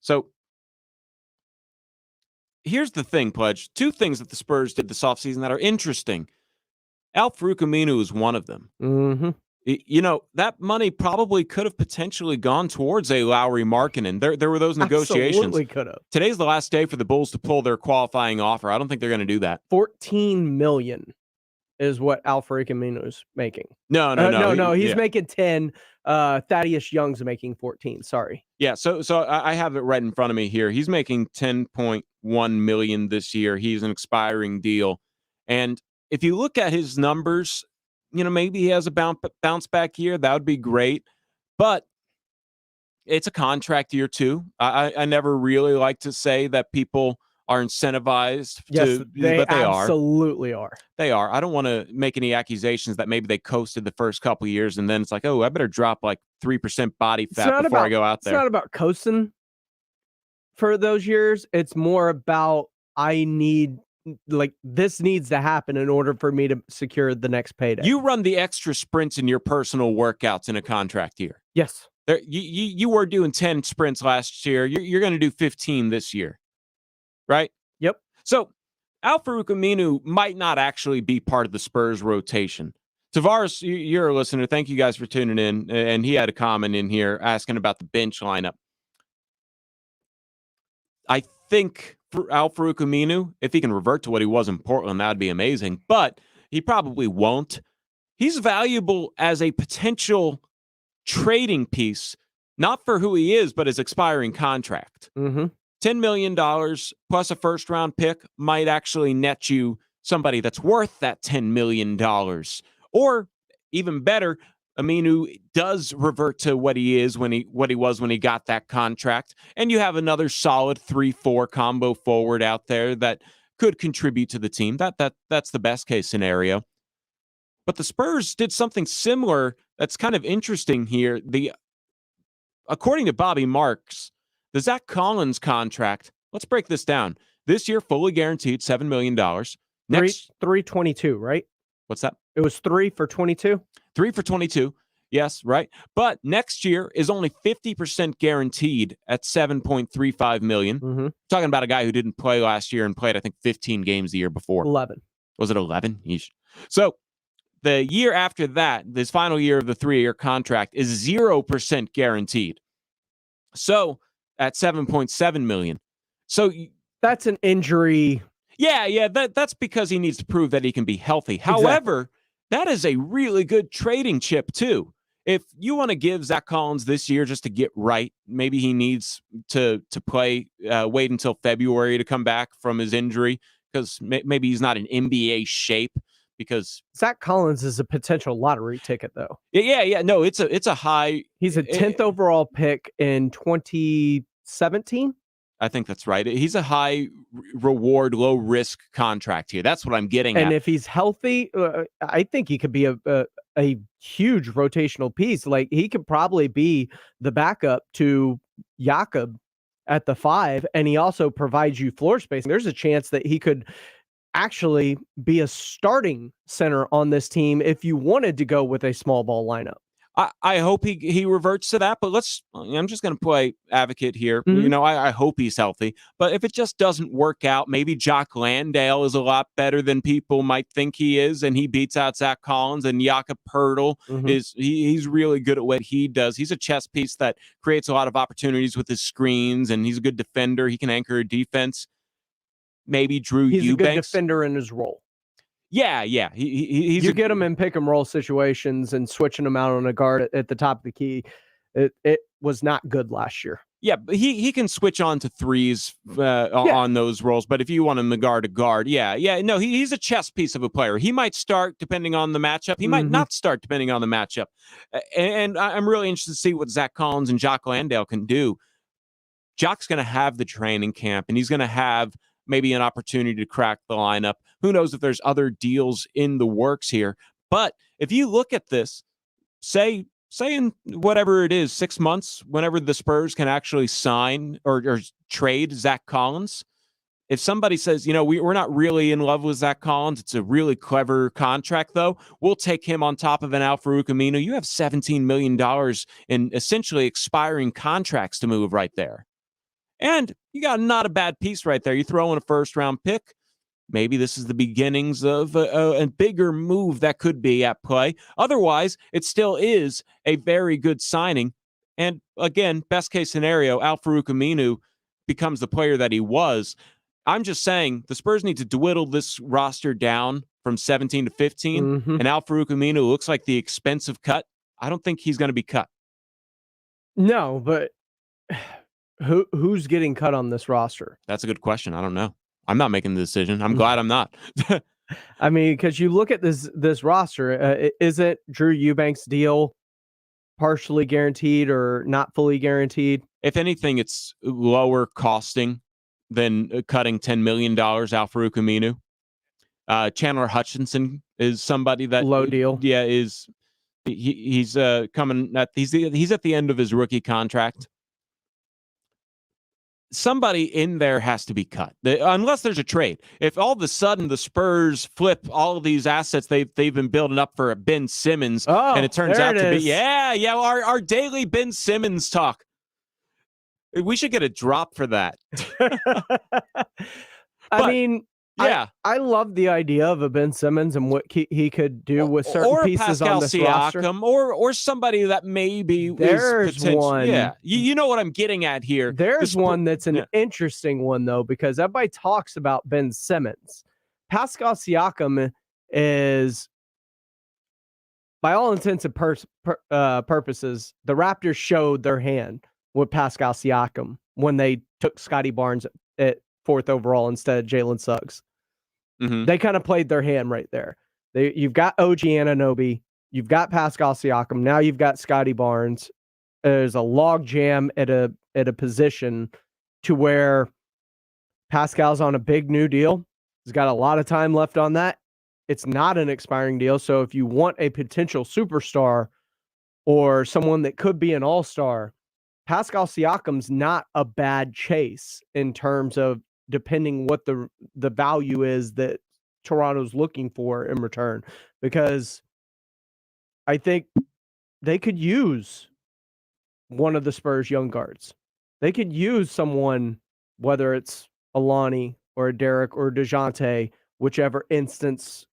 So here's the thing, Pledge. 2 things that the Spurs did this offseason that are interesting. Al-Farouq Aminu is one of them. Mm-hmm. You know, that money probably could have potentially gone towards a Lowry Markkanen. There were those negotiations. Absolutely could have. Today's the last day for the Bulls to pull their qualifying offer. I don't think they're going to do that. $14 million is what Al-Farouq Aminu is making. No. He's making 10. Thaddeus Young's making 14. Sorry. Yeah. So I have it right in front of me here. He's making $10.1 million this year. He's an expiring deal, and if you look at his numbers, you know, maybe he has a bounce back year. That would be great. But it's a contract year too. I never really like to say that people are incentivized Yes, to, they but they absolutely are. They are. I don't want to make any accusations that maybe they coasted the first couple of years and then it's like, oh, I better drop like 3% body fat before I go out there. It's not about coasting for those years. It's more about this needs to happen in order for me to secure the next payday. You run the extra sprints in your personal workouts in a contract year. Yes. You were doing 10 sprints last year. You're going to do 15 this year. Right? Yep. So Al-Farouq Aminu might not actually be part of the Spurs rotation. Tavares, you're a listener. Thank you guys for tuning in. And he had a comment in here asking about the bench lineup. I think for Al-Farouq Aminu, if he can revert to what he was in Portland, that'd be amazing. But he probably won't. He's valuable as a potential trading piece, not for who he is, but his expiring contract. Mm-hmm. $10 million plus a first-round pick might actually net you somebody that's worth that $10 million. Or, even better, Aminu does revert to what he was when he got that contract, and you have another solid 3-4 combo forward out there that could contribute to the team. That's the best-case scenario. But the Spurs did something similar that's kind of interesting here. According to Bobby Marks, the Zach Collins contract, let's break this down. This year, fully guaranteed, $7 million. Next, 322, right? What's that? It was 3 for 22? 3 for 22. Yes, right. But next year is only 50% guaranteed at $7.35 million. Mm-hmm. Talking about a guy who didn't play last year and played, I think, 15 games the year before. 11. Was it 11? Yeesh. So the year after that, this final year of the 3-year contract is 0% guaranteed. So at $7.7 million. So that's an injury. Yeah. That's because he needs to prove that he can be healthy. Exactly. However, that is a really good trading chip too. If you want to give Zach Collins this year just to get right, maybe he needs to play, wait until February to come back from his injury because maybe he's not in NBA shape. Because Zach Collins is a potential lottery ticket, though. Yeah. No, it's a high. He's a 10th overall pick in 2017. I think that's right. He's a high reward, low risk contract here. That's what I'm getting at. And if he's healthy, I think he could be a huge rotational piece. Like he could probably be the backup to Jakob at the 5, and he also provides you floor space. There's a chance that he could actually be a starting center on this team if you wanted to go with a small ball lineup. I hope he reverts to that, but I'm just going to play advocate here. Mm-hmm. I hope he's healthy, but if it just doesn't work out, maybe Jock Landale is a lot better than people might think he is, and he beats out Zach Collins, and Jakob Poeltl he's really good at what he does. He's a chess piece that creates a lot of opportunities with his screens, and he's a good defender. He can anchor a defense. Maybe Drew Eubanks. He's a good defender in his role. Yeah. You get him in pick and roll situations and switching him out on a guard at the top of the key. It was not good last year. Yeah, but he can switch on to threes on those roles. But if you want him to guard, no, he's a chess piece of a player. He might start depending on the matchup. He might not start depending on the matchup. And I'm really interested to see what Zach Collins and Jock Landale can do. Jock's going to have the training camp, and he's going to have maybe an opportunity to crack the lineup. Who knows if there's other deals in the works here. But if you look at this, say in whatever it is, 6 months, whenever the Spurs can actually sign or trade Zach Collins, if somebody says, we're not really in love with Zach Collins, it's a really clever contract, though, we'll take him on top of an Al-Farouq Aminu. You have $17 million in essentially expiring contracts to move right there. And you got not a bad piece right there. You throw in a first-round pick. Maybe this is the beginnings of a bigger move that could be at play. Otherwise, it still is a very good signing. And again, best-case scenario, Al-Farouq Aminu becomes the player that he was. I'm just saying the Spurs need to dwindle this roster down from 17 to 15. And Al-Farouq Aminu looks like the expensive cut. I don't think he's going to be cut. No, but who's getting cut on this roster? That's a good question. I don't know. I'm not making the decision. I'm glad I'm not. I mean, because you look at this roster, isn't Drew Eubanks' deal partially guaranteed or not fully guaranteed? If anything, it's lower costing than cutting $10 million out for Aminu. Chandler Hutchinson is somebody that low deal. Yeah, he's coming at he's at the end of his rookie contract. Somebody in there has to be cut, unless there's a trade. If all of a sudden the Spurs flip all of these assets they've been building up for Ben Simmons, and it turns out to be our daily Ben Simmons talk. We should get a drop for that. I love the idea of a Ben Simmons and what he could do with certain pieces Pascal on this Siakam, roster. or somebody that maybe There's one. Yeah, you know what I'm getting at here. There's one that's an interesting one, though, because everybody talks about Ben Simmons. Pascal Siakam is, by all intents and purposes, the Raptors showed their hand with Pascal Siakam when they took Scotty Barnes at 4th overall instead of Jalen Suggs. Mm-hmm. They kind of played their hand right there. You've got OG Anunoby, you've got Pascal Siakam, now you've got Scotty Barnes. There's a log jam at a position to where Pascal's on a big new deal. He's got a lot of time left on that. It's not an expiring deal. So if you want a potential superstar or someone that could be an all-star, Pascal Siakam's not a bad chase in terms of depending what the value is that Toronto's looking for in return, because I think they could use one of the Spurs young guards. They could use someone, whether it's Alani or a Derek or DeJounte, whichever instance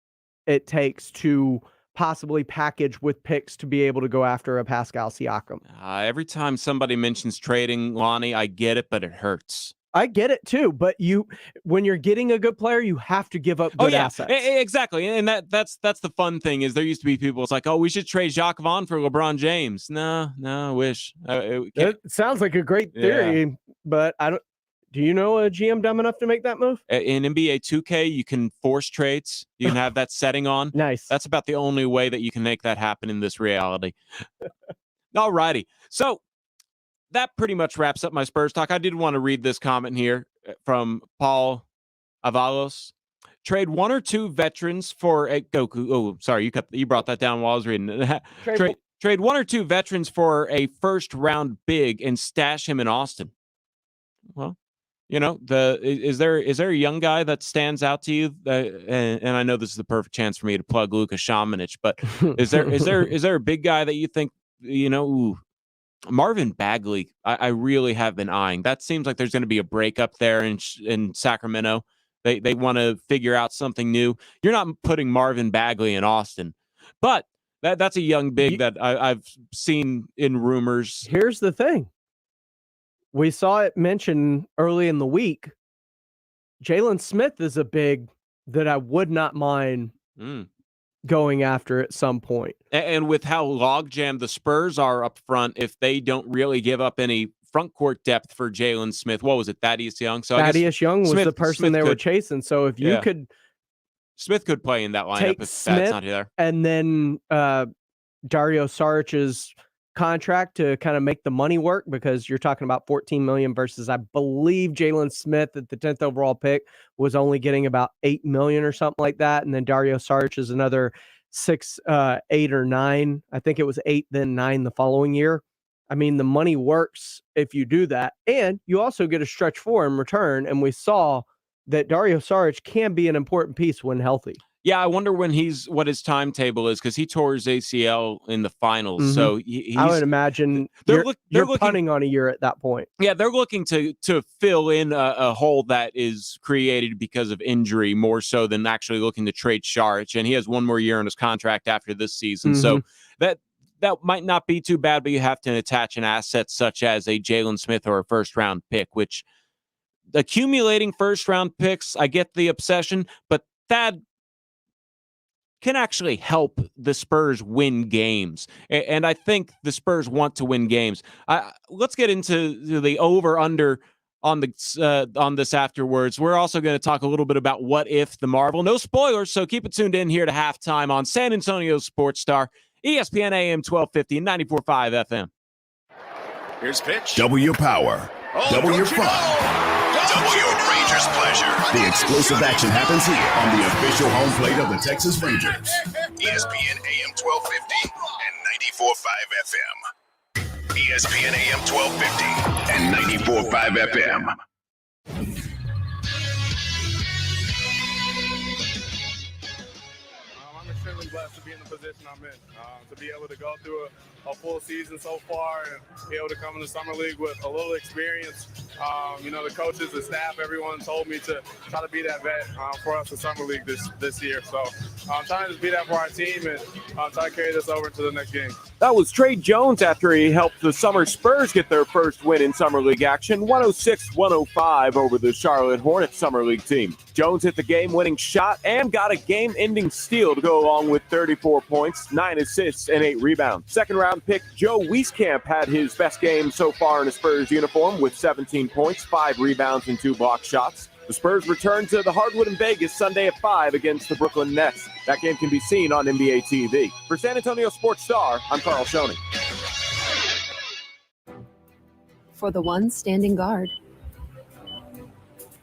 it takes to possibly package with picks to be able to go after a Pascal Siakam. Every time somebody mentions trading Lonnie, I get it, but it hurts. I get it too, but when you're getting a good player, you have to give up good assets. Exactly. And that's the fun thing is there used to be people, it's like, oh, we should trade Jacques Vaughn for LeBron James. No, I wish. It sounds like a great theory, but I don't. Do you know a GM dumb enough to make that move? In NBA 2K, you can force trades. You can have that setting on. Nice. That's about the only way that you can make that happen in this reality. All righty. So that pretty much wraps up my Spurs talk. I did want to read this comment here from Paul Avalos. Trade one or two veterans for a Goku. Oh, sorry, you brought that down while I was reading. Trade one or two veterans for a first-round big and stash him in Austin. Well, you know, is there a young guy that stands out to you? And I know this is the perfect chance for me to plug Luka Šamanić, but is there a big guy that you think, you know? Ooh, Marvin Bagley, I really have been eyeing. That seems like there's going to be a breakup there in Sacramento. They want to figure out something new. You're not putting Marvin Bagley in Austin, but that's a young big that I've seen in rumors. Here's the thing. We saw it mentioned early in the week. Jalen Smith is a big that I would not mind going after at some point. And with how logjammed the Spurs are up front, if they don't really give up any front court depth for Jalen Smith, what was it, Thaddeus Young? So Thaddeus Young was the person they were chasing. So if you could... Smith could play in that lineup if Smith, that's not there. And then Dario Saric's contract to kind of make the money work, because you're talking about $14 million versus, I believe, Jalen Smith at the 10th overall pick was only getting about $8 million or something like that, and then Dario Saric is another 6, 8 or 9. I think it was 8, then 9 the following year. I mean, the money works if you do that, and you also get a stretch 4 in return. And we saw that Dario Saric can be an important piece when healthy. Yeah, I wonder what his timetable is, because he tore his ACL in the finals. Mm-hmm. So I would imagine you're punting on a year at that point. Yeah, they're looking to fill in a hole that is created because of injury more so than actually looking to trade Saric. And he has one more year on his contract after this season. Mm-hmm. So that might not be too bad, but you have to attach an asset such as a Jalen Smith or a first-round pick, which accumulating first-round picks, I get the obsession, but that can actually help the Spurs win games. And I think the Spurs want to win games. Let's get into the over-under on this afterwards. We're also going to talk a little bit about What If the Marvel. No spoilers, so keep it tuned in here to halftime on San Antonio Sports Star, ESPN AM 1250 and 94.5 FM. Here's pitch. Double your power. Double your fun. Double your Pledger's Pleasure. The explosive action happens here on the official home plate of the Texas Rangers. ESPN AM 1250 and 94.5 FM. ESPN AM 1250 and 94.5 FM. I'm extremely blessed to be in the position I'm in, to be able to go through a full season so far and be able to come in the summer league with a little experience. The coaches, the staff, everyone told me to try to be that vet for us in summer league this year. So I'm trying to just be that for our team and try to carry this over to the next game. That was Trey Jones after he helped the summer Spurs get their first win in Summer League action, 106-105 over the Charlotte Hornets Summer League team. Jones hit the game-winning shot and got a game-ending steal to go along with 34 points, 9 assists, and 8 rebounds. Second-round pick Joe Wieskamp had his best game so far in a Spurs uniform with 17 points, 5 rebounds, and 2 block shots. The Spurs return to the Hardwood in Vegas Sunday at 5 against the Brooklyn Nets. That game can be seen on NBA TV. For San Antonio Sports Star, I'm Carl Schoening. For the ones standing guard.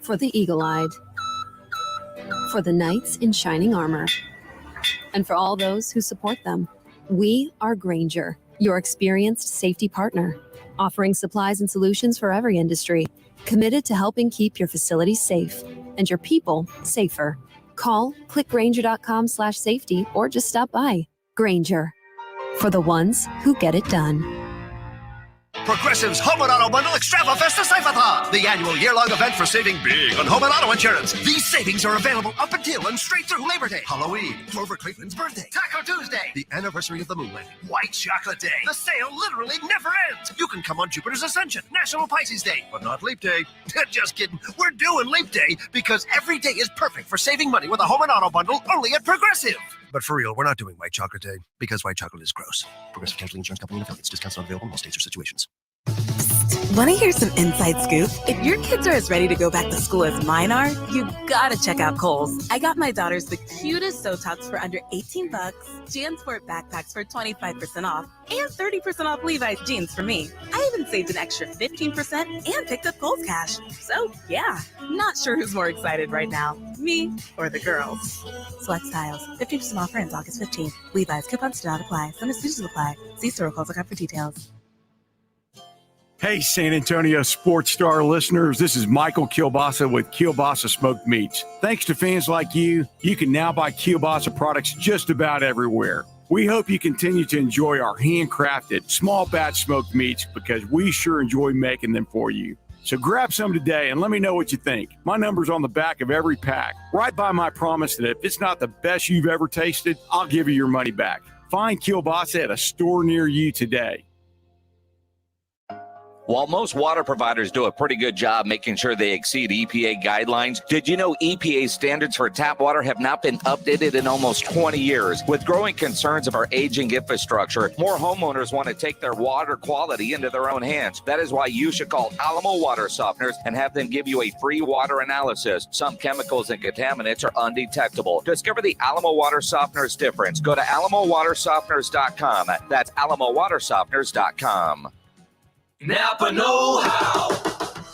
For the eagle-eyed. For the knights in shining armor. And for all those who support them. We are Grainger, your experienced safety partner, offering supplies and solutions for every industry, committed to helping keep your facilities safe and your people safer. Call, click Grainger.com/safety, or just stop by. Grainger, for the ones who get it done. Progressive's Home and Auto Bundle Extrava-Festa Save-A-Thon, the annual year-long event for saving big on home and auto insurance. These savings are available up until and straight through Labor Day, Halloween, Clover Cleveland's birthday, Taco Tuesday, the anniversary of the moon landing, White Chocolate Day. The sale literally never ends. You can come on Jupiter's Ascension, National Pisces Day, but not Leap Day. Just kidding. We're doing Leap Day because every day is perfect for saving money with a Home and Auto Bundle only at Progressive. But for real, we're not doing White Chocolate Day because white chocolate is gross. Progressive Casualty Insurance Company and affiliates. Discounts not available in all states or situations. Want to hear some inside scoop? If your kids are as ready to go back to school as mine are, you gotta check out Kohl's. I got my daughters the cutest Sotox for under $18, JanSport backpacks for 25% off, and 30% off Levi's jeans for me. I even saved an extra 15% and picked up Kohl's cash. So yeah, not sure who's more excited right now, me or the girls. Select styles, 15% off ends August 15th. Levi's coupons do not apply. Some exclusions apply. See store Kohl's.com for details. Hey, San Antonio Sports Star listeners, this is Michael Kielbasa with Kielbasa Smoked Meats. Thanks to fans like you, you can now buy Kielbasa products just about everywhere. We hope you continue to enjoy our handcrafted, small batch smoked meats because we sure enjoy making them for you. So grab some today and let me know what you think. My number's on the back of every pack. Right by my promise that if it's not the best you've ever tasted, I'll give you your money back. Find Kielbasa at a store near you today. While most water providers do a pretty good job making sure they exceed EPA guidelines, did you know EPA standards for tap water have not been updated in almost 20 years? With growing concerns of our aging infrastructure, more homeowners want to take their water quality into their own hands. That is why you should call Alamo Water Softeners and have them give you a free water analysis. Some chemicals and contaminants are undetectable. Discover the Alamo Water Softeners difference. Go to alamowatersofteners.com. That's alamowatersofteners.com. Napa know-how.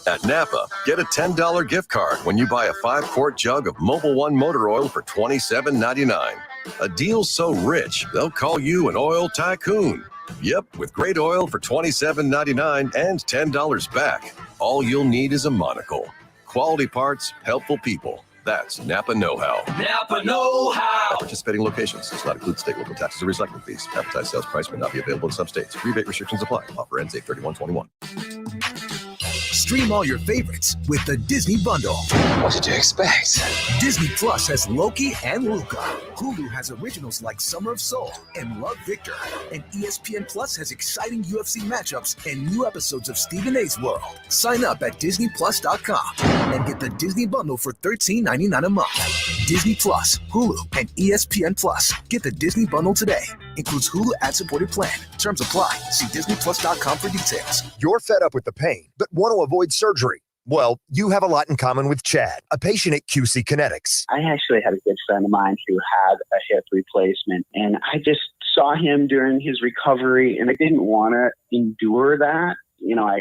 At Napa, get a $10 gift card when you buy a 5-quart jug of Mobil 1 motor oil for $27.99. A deal so rich, they'll call you an oil tycoon. Yep, with great oil for $27.99 and $10 back. All you'll need is a monocle. Quality parts, helpful people. That's Napa know-how. Napa know-how. Participating locations does not include state, local taxes, or recycling fees. Advertised sales price may not be available in some states. Rebate restrictions apply. Offer ends 8/31/21. Stream all your favorites with the Disney Bundle. What did you expect? Disney Plus has Loki and Luca. Hulu has originals like Summer of Soul and Love Victor. And ESPN Plus has exciting UFC matchups and new episodes of Stephen A's World. Sign up at DisneyPlus.com and get the Disney Bundle for $13.99 a month. Disney Plus, Hulu, and ESPN Plus. Get the Disney Bundle today. Includes Hulu ad-supported plan. Terms apply. See DisneyPlus.com for details. You're fed up with the pain, but want to avoid surgery. Well, you have a lot in common with Chad, a patient at QC Kinetics. I actually had a good friend of mine who had a hip replacement, and I just saw him during his recovery, and I didn't want to endure that.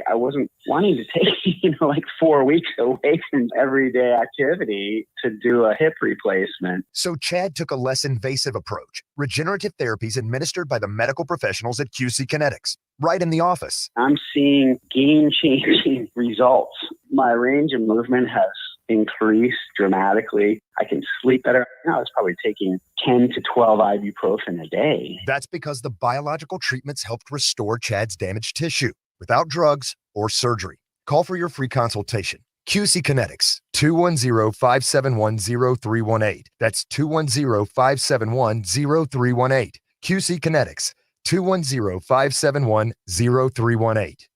I wasn't wanting to take, like 4 weeks away from everyday activity to do a hip replacement. So Chad took a less invasive approach. Regenerative therapies administered by the medical professionals at QC Kinetics, right in the office. I'm seeing game-changing results. My range of movement has increased dramatically. I can sleep better. Now it's probably taking 10 to 12 ibuprofen a day. That's because the biological treatments helped restore Chad's damaged tissue without drugs or surgery. Call for your free consultation. QC Kinetics, 210-571-0318. That's 210-571-0318. QC Kinetics, 210-571-0318.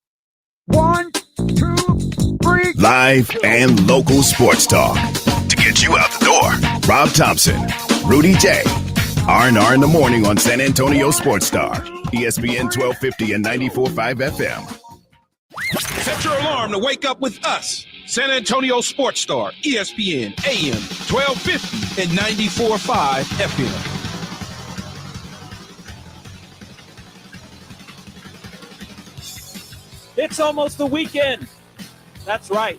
1, 2, 3. Live and local sports talk. To get you out the door, Rob Thompson, Rudy J. R&R in the morning on San Antonio Sports Star, ESPN 1250 and 94.5 FM. Set your alarm to wake up with us. San Antonio Sports Star, ESPN, AM 1250 and 94.5 FM. It's almost the weekend. That's right.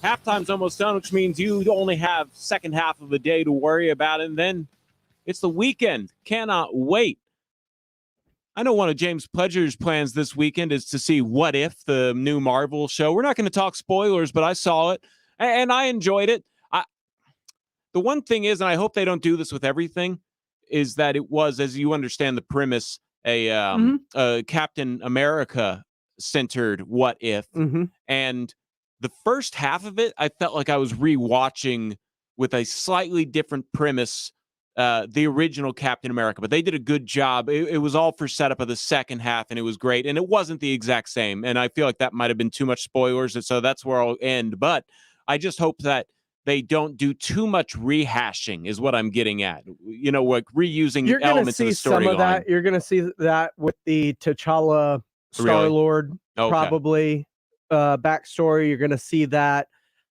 Halftime's almost done, which means you only have second half of the day to worry about, and then it's the weekend. Cannot wait. I know one of James Pledger's plans this weekend is to see What If, the new Marvel show. We're not going to talk spoilers, but I saw it, and I enjoyed it. The one thing is, and I hope they don't do this with everything, is that it was, as you understand the premise, a Captain America-centered What If. And the first half of it, I felt like I was rewatching with a slightly different premise the original Captain America, but they did a good job. It was all for setup of the second half, and it was great, and it wasn't the exact same, and I feel like that might have been too much spoilers, and so that's where I'll end, but I just hope that they don't do too much rehashing is what I'm getting at. Like reusing elements of the story. Some of that. You're going to see that with the T'Challa Star-Lord probably backstory. You're going to see that,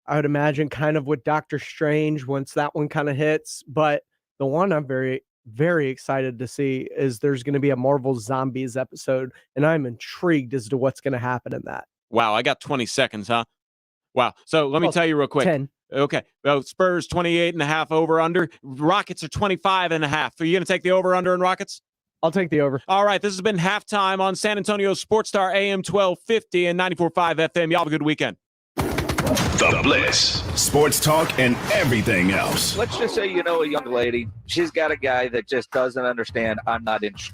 I would imagine, kind of with Doctor Strange once that one kind of hits, but the one I'm very, very excited to see is there's going to be a Marvel Zombies episode, and I'm intrigued as to what's going to happen in that. Wow, I got 20 seconds, huh? Wow. So let me tell you real quick. 10. Okay. Well, Spurs 28.5 over under. Rockets are 25.5. Are you going to take the over under in Rockets? I'll take the over. All right. This has been Halftime on San Antonio Sports Star AM 1250 and 94.5 FM. Y'all have a good weekend. The Blitz. Sports talk and everything else. Let's just say, a young lady, she's got a guy that just doesn't understand I'm not in